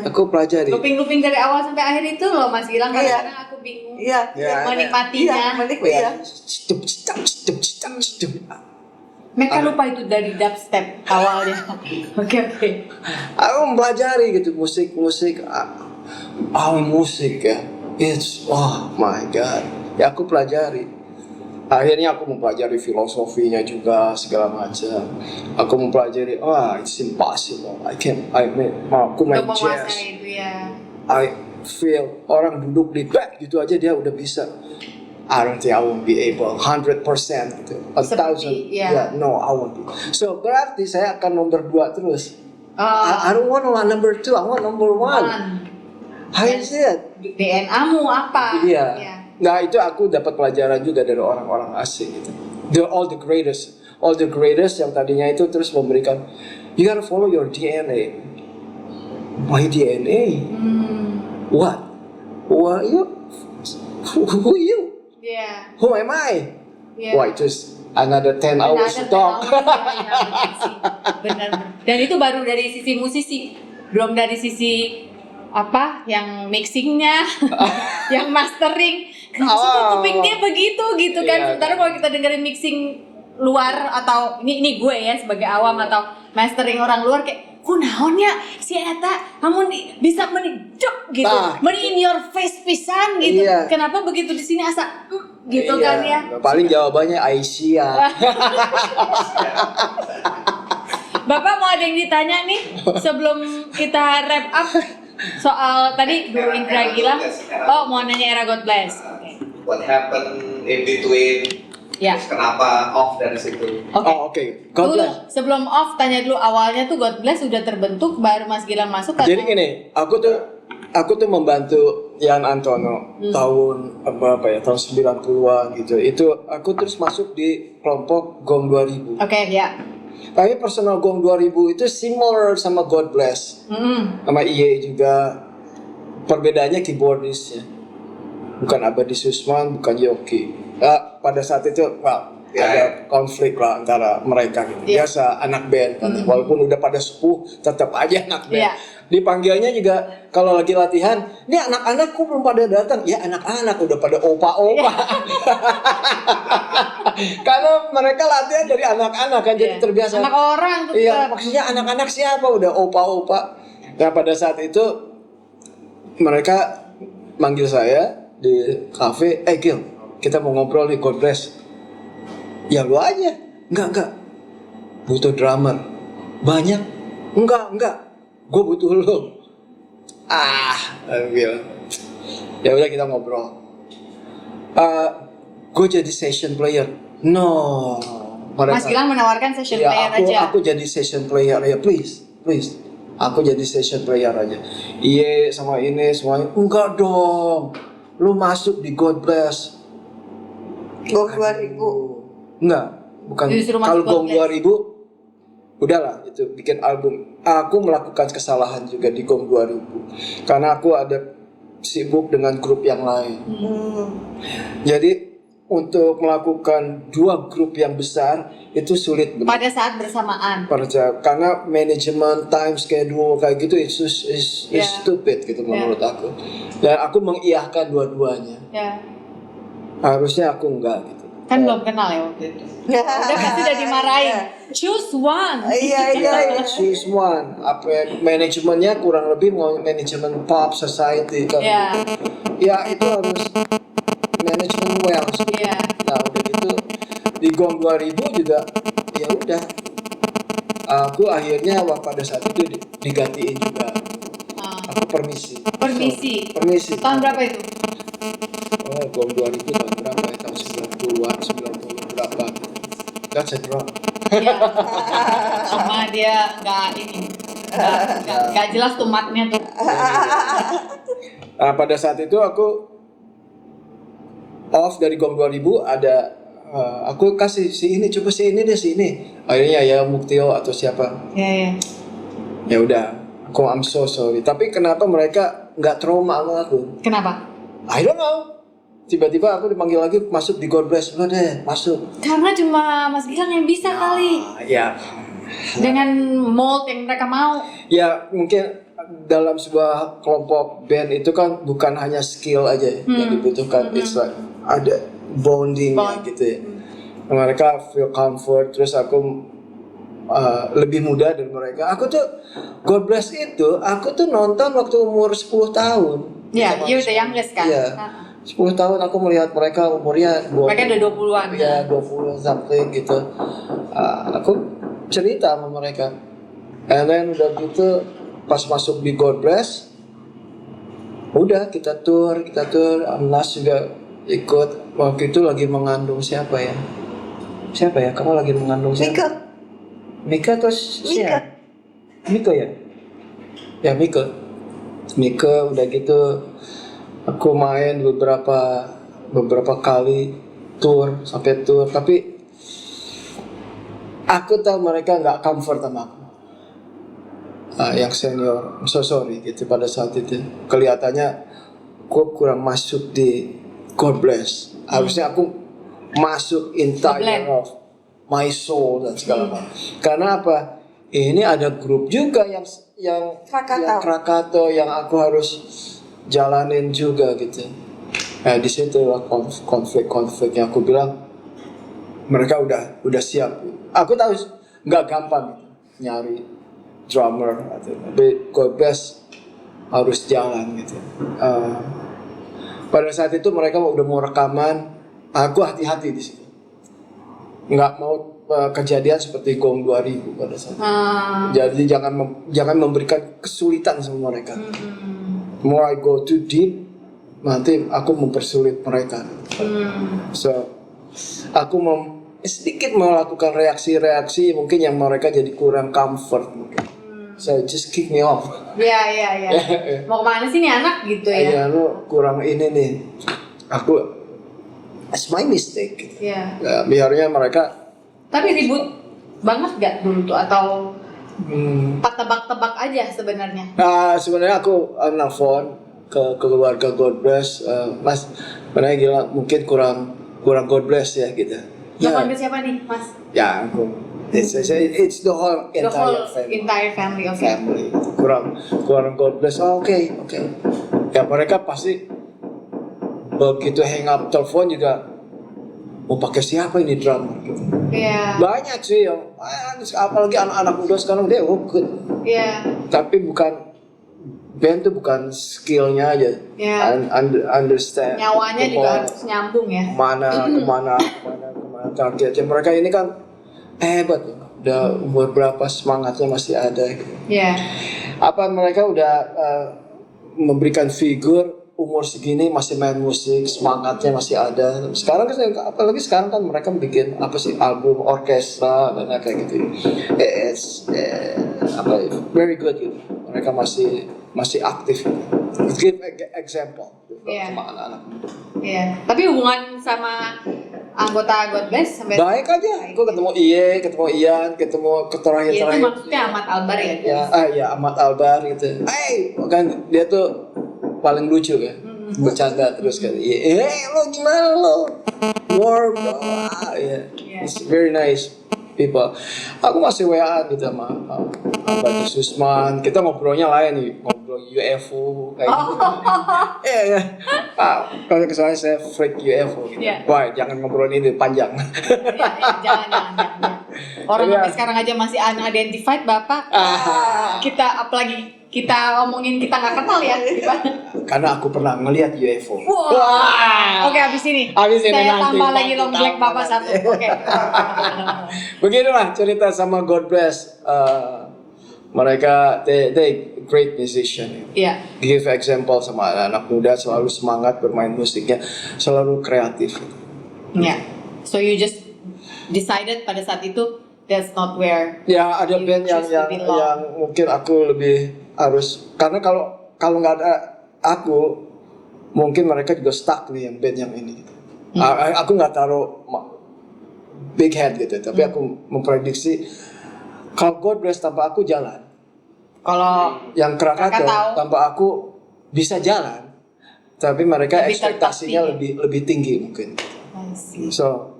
Aku pelajari. Looping-looping dari awal sampai akhir itu loh Mas Gilang, Iya. kadang-kadang aku bingung Iya. menikmatinya. Iya, menikmati ya. Mereka lupa itu dari dubstep awalnya. Oke. Aku mempelajari gitu musik musik ya. It's oh my god. Ya aku pelajari. Akhirnya aku mempelajari filosofinya juga segala macam. Aku mempelajari it's impossible. Aku main Untuk jazz. menguasai itu ya. I feel orang duduk di back gitu aja dia udah bisa. I don't think I won't be able 100% gitu. 1,000. ya. No, I won't be. So berarti saya akan nomor 2 terus. Oh, I don't want number 2, I want number 1. How is it? DNA-mu apa? Iya. Nah itu aku dapat pelajaran juga dari orang-orang asing gitu. All the greatest yang tadinya itu terus memberikan, you gotta follow your DNA. My DNA? What? Who are you? Who are you? Iya. Who am I? Iya. Why just another 10 hours to talk? Benar. Dan itu baru dari sisi musisi, belum dari sisi apa yang mixingnya, yang mastering. Kenapa kuping dia begitu gitu kan? Iya, Sementara kalau kita dengerin mixing luar atau ini gue ya sebagai awam atau mastering orang luar kayak kunaonnya si eta kamu bisa menijok gitu, in your face pisan gitu. Iya. Kenapa begitu di sini asa gitu Iya. kan ya? Paling jawabannya Aisyah. Bapak mau ada yang ditanya nih sebelum kita wrap up soal tadi Guru Indra Gilang. Oh mau nanya era God Bless. What happened in between? Ya. Terus kenapa off dari situ? Oke. God Dulu bless. sebelum off tanya dulu awalnya tuh God Bless sudah terbentuk baru Mas Gilang masuk. Jadi gini, aku tuh membantu Yan Antono tahun berapa ya? Tahun 90-an gitu. Itu aku terus masuk di kelompok Gong 2000. Oke, ya. Tapi personal Gong 2000 itu similar sama God Bless. Sama IE juga. Perbedaannya keyboardisnya. Bukan Abadi Susman, bukan Yoki. Pada saat itu, ada konflik lah antara mereka gitu. Biasa anak band kan. Walaupun udah pada sepuh, tetap aja anak band. Iya. Dipanggilnya juga kalau lagi latihan, ini anak-anak kok belum pada datang? Ya anak-anak udah pada opa-opa. Karena mereka latihan dari anak-anak kan, jadi terbiasa. Anak orang tuh. Iya, maksudnya anak-anak siapa udah opa-opa. Nah pada saat itu mereka manggil saya di kafe, Gil, kita mau ngobrol nih God Bless. Ya lu aja. Enggak. Butuh drummer. Banyak? Enggak. Gue butuh lu. Gil. Ya udah kita ngobrol. Gue jadi session player. No. Mas Gilang menawarkan session player aja. Aku jadi session player ya, please. Aku jadi session player aja. Iya sama ini semuanya. Enggak dong. Lu masuk di God Bless. Gong 2000. Enggak, bukan. Disuruh masuk Kalau God Gong Bless. 2000 udahlah itu bikin album. Aku melakukan kesalahan juga di GOM 2000 karena aku ada sibuk dengan grup yang lain. Jadi untuk melakukan 2 grup yang besar itu sulit Pada saat bersamaan. karena manajemen time schedule kayak gitu is stupid gitu menurut aku. Dan aku mengiyahkan dua-duanya. Ya. Harusnya aku enggak gitu. Kan belum kenal ya waktu itu. Udah pasti udah dimarahin. Choose one. Iya. Choose one. Apa manajemennya kurang lebih mau manajemen pop society kan. Iya. Ya itu harus manajemen well. Iya. Nah udah gitu di GOM 2000 juga ya udah. Aku akhirnya pada saat itu digantiin juga. Aku permisi. Permisi. Tahun berapa itu? Oh, GOM 2000 tahun berapa ya? Tahun 90-an, 90 berapa? That's a drop. Ya. Sama dia nggak jelas tuh matnya tuh. Nah, pada saat itu aku off dari GOM 2000 ada aku kasih si ini coba si ini deh si ini. Akhirnya ya Muktio atau siapa. Ya. Ya udah, aku I'm so sorry. Tapi kenapa mereka nggak trauma sama aku? Kenapa? I don't know. Tiba-tiba aku dipanggil lagi masuk di God Bless. Udah deh, masuk. Karena cuma Mas Gilang yang bisa kali. Ya. Dengan mold yang mereka mau. Ya mungkin dalam sebuah kelompok band itu kan bukan hanya skill aja yang dibutuhkan, it's like ada bonding gitu ya. Mereka feel comfort, terus aku lebih muda dari mereka. Aku tuh God Bless itu, aku tuh nonton waktu umur 10 tahun. Ya, you're the youngest kan? Iya. 10 tahun aku melihat mereka umurnya Mereka udah 20-an. Ya, 20 something gitu. Aku cerita sama mereka. And then udah gitu pas masuk di God Bless, udah kita tour, Amnas juga ikut. Waktu itu lagi mengandung siapa ya? Kamu lagi mengandung siapa? Mika terus siapa? Mika ya? Ya Mika udah gitu aku main beberapa kali sampai tour, tapi aku tahu mereka nggak comfort sama aku. Yang senior, so sorry gitu pada saat itu kelihatannya aku kurang masuk di God Bless. Harusnya aku masuk entire of my soul dan segala macam. Karena apa? Ini ada grup juga yang Krakatau yang aku harus jalanin juga gitu. Di situ lah konflik yang aku bilang mereka udah siap. Aku tahu nggak gampang gitu, nyari drummer tapi God Bless harus jalan gitu. Pada saat itu mereka udah mau rekaman, aku hati-hati di situ. Nggak mau kejadian seperti GOM 2000 pada saat itu. Jadi jangan memberikan kesulitan sama mereka. More I go too deep, nanti aku mempersulit mereka. So aku sedikit melakukan reaksi-reaksi mungkin yang mereka jadi kurang comfort mungkin. So just kick me off. Iya. Mau kemana sih nih anak gitu ya? Iya, lu kurang ini nih. It's my mistake. Iya. Ya, biarnya mereka. Tapi ribut banget gak dulu tuh atau tebak-tebak aja sebenarnya? Sebenarnya aku nelfon ke keluarga God Bless, Mas, sebenarnya gila mungkin kurang God Bless ya gitu. Nelfon ke siapa nih, Mas? Ya aku. It's the whole entire family. Okay. Kurang God Bless. Oke. Ya mereka pasti begitu hang up telepon juga mau pakai siapa ini drummer gitu. Iya. Banyak sih yang apalagi anak-anak muda sekarang dia good. Iya. Tapi band tuh bukan skillnya aja. Iya. Understand. Nyawanya juga harus nyambung ya. Kemana targetnya. Mereka ini kan hebat loh. Udah umur berapa semangatnya masih ada gitu. Iya. Apa mereka udah memberikan figur umur segini masih main musik, semangatnya masih ada. Sekarang kan apalagi sekarang kan mereka bikin album orkestra dan kayak gitu. It's very good gitu. Mereka masih aktif. Give example sama anak-anak. Iya. Tapi hubungan sama anggota God Bless sampai Baik aja. Aku ketemu ketemu Ian, ketemu terakhir. itu maksudnya Ahmad Albar ya? Ya Ahmad Albar gitu. Kan dia tuh paling lucu kan. Bercanda terus kan. Lo gimana lo? Warm. It's very nice people. Aku masih WA gitu sama Abah Susman. Kita ngobrolnya lain nih, ngobrol UFO kayak gitu. Iya. Kalau kesannya saya freak UFO. Gitu. Iya. Wah, jangan ngobrol ini panjang. Jangan. Orang Iya. sampai sekarang aja masih unidentified Bapak. Kita apalagi kita omongin kita nggak kenal ya. Karena aku pernah ngelihat UFO. Wah. Oke, habis ini. Habis ini saya nanti, tambah lagi nanti long black tambah Bapak nanti. satu. Oke. Beginilah cerita sama God Bless. Mereka they great musician. Iya. Give example sama anak-anak muda, selalu semangat bermain musiknya, selalu kreatif. Iya. So you just decided pada saat itu that's not where. Ya ada You band yang choose to belong. yang mungkin aku lebih harus, karena kalau nggak ada aku, mungkin mereka juga stuck nih yang band yang ini. Gitu. Aku nggak taruh big head gitu, tapi aku memprediksi kalau God Bless tanpa aku jalan. Kalau Yang Krakatau tahu. tanpa aku bisa jalan, tapi mereka Lebih ekspektasinya terpasti. lebih tinggi mungkin. So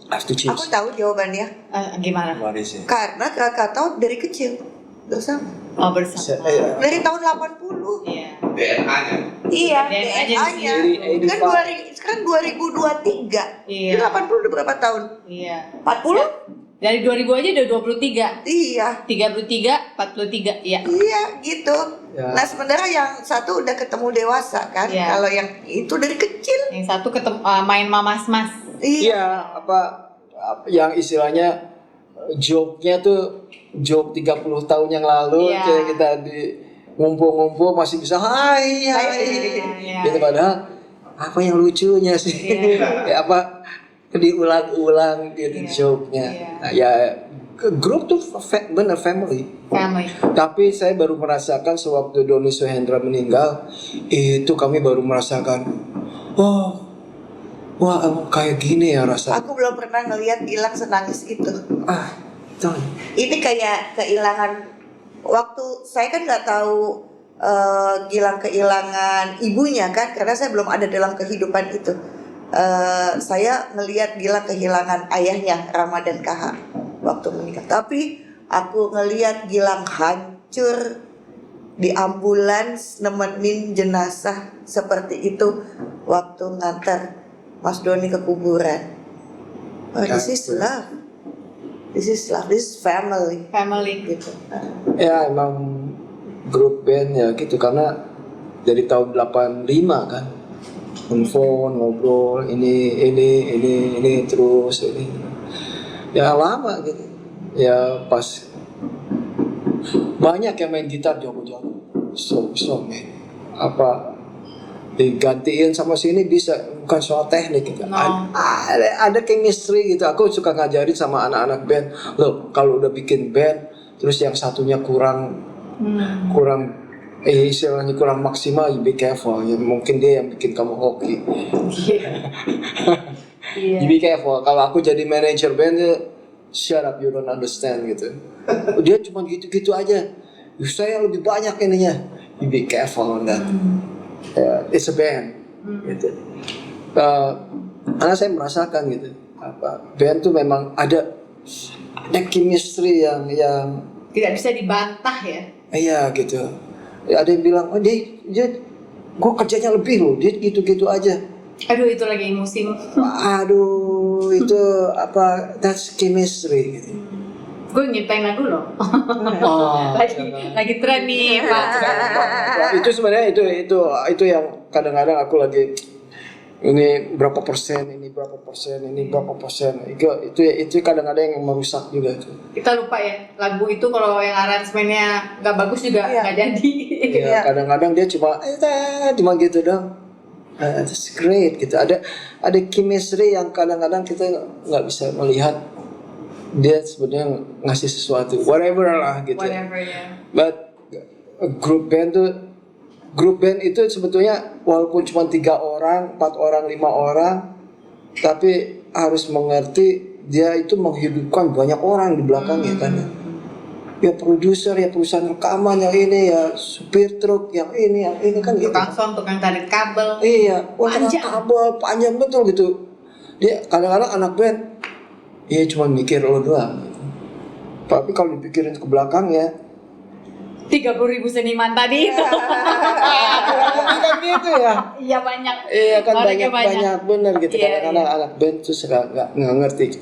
I have to choose. Aku tahu jawabannya. Gimana? What is it? Karena Krakatau dari kecil bersama. Oh, bersama. Dari tahun 80. Iya. DNA-nya. Iya, DNA-nya DNA-nya. sendiri, Kan 85. sekarang 2023. Iya. Itu 80 udah berapa tahun? Iya. 40? Dari 2000 aja udah 23. Iya. 33, 43. Iya. Iya, gitu. Ya. Nah, sementara yang satu udah ketemu dewasa kan. Iya. Kalau yang itu dari kecil. Yang satu ketemu main mamas-mas. Iya, yang istilahnya joke-nya tuh joke 30 tahun yang lalu, Iya. kayak kita di ngumpul-ngumpul masih bisa hai. Iya. Gitu, padahal apa yang lucunya sih? Iya. Kayak apa diulang-ulang gitu Iya. joke-nya. Iya. Nah, ya grup tuh bener family. Family. Tapi saya baru merasakan sewaktu Doni Suhendra meninggal, itu kami baru merasakan, wah emang kayak gini ya rasanya. Aku belum pernah ngelihat Gilang senangis itu. Tuh. Ini kayak kehilangan waktu. Saya kan nggak tahu Gilang kehilangan ibunya kan, karena saya belum ada dalam kehidupan itu. Saya ngelihat Gilang kehilangan ayahnya Ramadan KH waktu menikah. Tapi aku ngelihat Gilang hancur di ambulans nemenin jenazah seperti itu waktu ngantar Mas Doni ke kuburan. This is love. This is love. This is family. Family. Gitu. Ya emang grup band ya gitu, karena dari tahun 85 kan, phone ngobrol ini terus ini ya lama gitu ya, pas banyak yang main gitar jago-jago, so man, apa digantiin sama sini bisa, bukan soal teknik gitu. No. Ada chemistry gitu. Aku suka ngajarin sama anak-anak band, loh kalau udah bikin band terus yang satunya kurang istilahnya kurang maksimal, you be careful ya, mungkin dia yang bikin kamu hoki. You be careful. Kalau aku jadi manajer band, shut up, you don't understand gitu. Dia cuma gitu-gitu aja. Saya lebih banyak ininya. You be careful on that. It's a band. Gitu. Karena saya merasakan gitu. Band tuh memang ada chemistry yang Tidak bisa dibantah ya. iya gitu. Ada yang bilang, dia gue kerjanya lebih loh, dia gitu-gitu aja. Aduh, itu lagi musim. Aduh, itu that's chemistry gitu. Gue nyiptain lagu loh. Oh, lagi tren nih, Pak. itu sebenarnya itu yang kadang-kadang aku lagi ini berapa persen, ini berapa persen, ini berapa persen. Itu kadang-kadang yang merusak juga itu. Kita lupa ya, lagu itu kalau yang aransemennya nggak bagus juga nggak jadi. Ya, kadang-kadang dia cuma gitu dong. That's great gitu. Ada chemistry yang kadang-kadang kita nggak bisa melihat dia sebenarnya ngasih sesuatu, whatever lah gitu. Whatever ya. But grup band itu sebetulnya walaupun cuma 3 orang, 4 orang, 5 orang, tapi harus mengerti dia itu menghidupkan banyak orang di belakangnya kan. Ya produser, ya perusahaan rekaman yang ini, ya supir truk yang ini kan gitu. Tukang sound, tukang tarik kabel. Iya, wah Panjang. kabel panjang betul gitu. Dia kadang-kadang anak band, iya cuma mikir lo doang. Tapi kalau dipikirin ke belakangnya, 30.000 seniman tadi itu. kan gitu ya. Iya banyak. Iya kan Orangnya banyak bener gitu. Iya, Kadang-kadang anak band tuh suka nggak ngerti.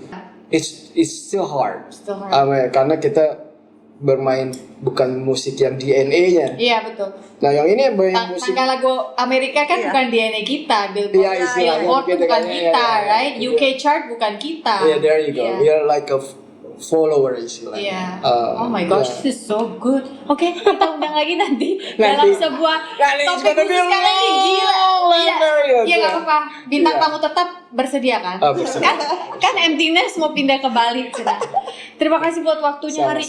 It's still hard. Still hard. Karena kita bermain bukan musik yang DNA-nya. Iya betul. Nah yang ini main musik. Tangga lagu Amerika kan Iya. bukan DNA kita, Billboard, Iya, istilahnya Billboard gitu bukan kan. Iya, kita, iya, iya. right? UK chart bukan kita. Yeah, there you go. Iya. We are like a follower istilahnya. Iya. Oh yeah. my gosh, this is so good. Oke, kita undang lagi nanti dalam Nanti. sebuah Nanti topik it's gonna be khusus kali ini. Gila. long Iya, period, iya nggak yeah. apa-apa. Bintang Iya. tamu tetap bersedia kan? Bersedia. Kan emptiness mau pindah ke Bali sudah. Terima kasih buat waktunya hari ini.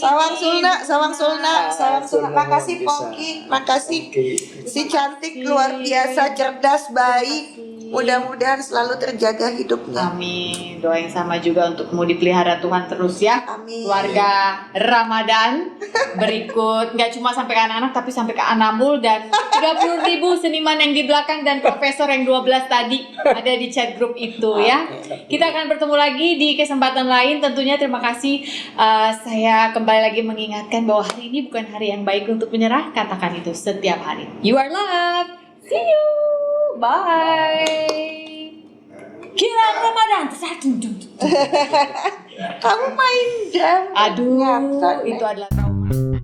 Sawang Sulna. Makasih Bisa. Pongki, makasih. Oke. Si cantik luar biasa, cerdas, baik. Mudah-mudahan selalu terjaga hidupnya. Amin. Doa yang sama juga untukmu dipelihara Tuhan terus ya. Amin. Keluarga Ramadan berikut nggak cuma sampai ke anak-anak tapi sampai ke Anamul dan 30.000 seniman yang di belakang dan profesor yang 12 tadi ada di chat grup itu ya. Kita akan bertemu lagi di kesempatan lain tentunya. Terima kasih. Saya kembali lagi mengingatkan bahwa hari ini bukan hari yang baik untuk menyerah. Katakan itu setiap hari. You are loved. See you. Bye. Kira Ramadan. Kamu main drum. Aduh, ternyata. itu adalah trauma.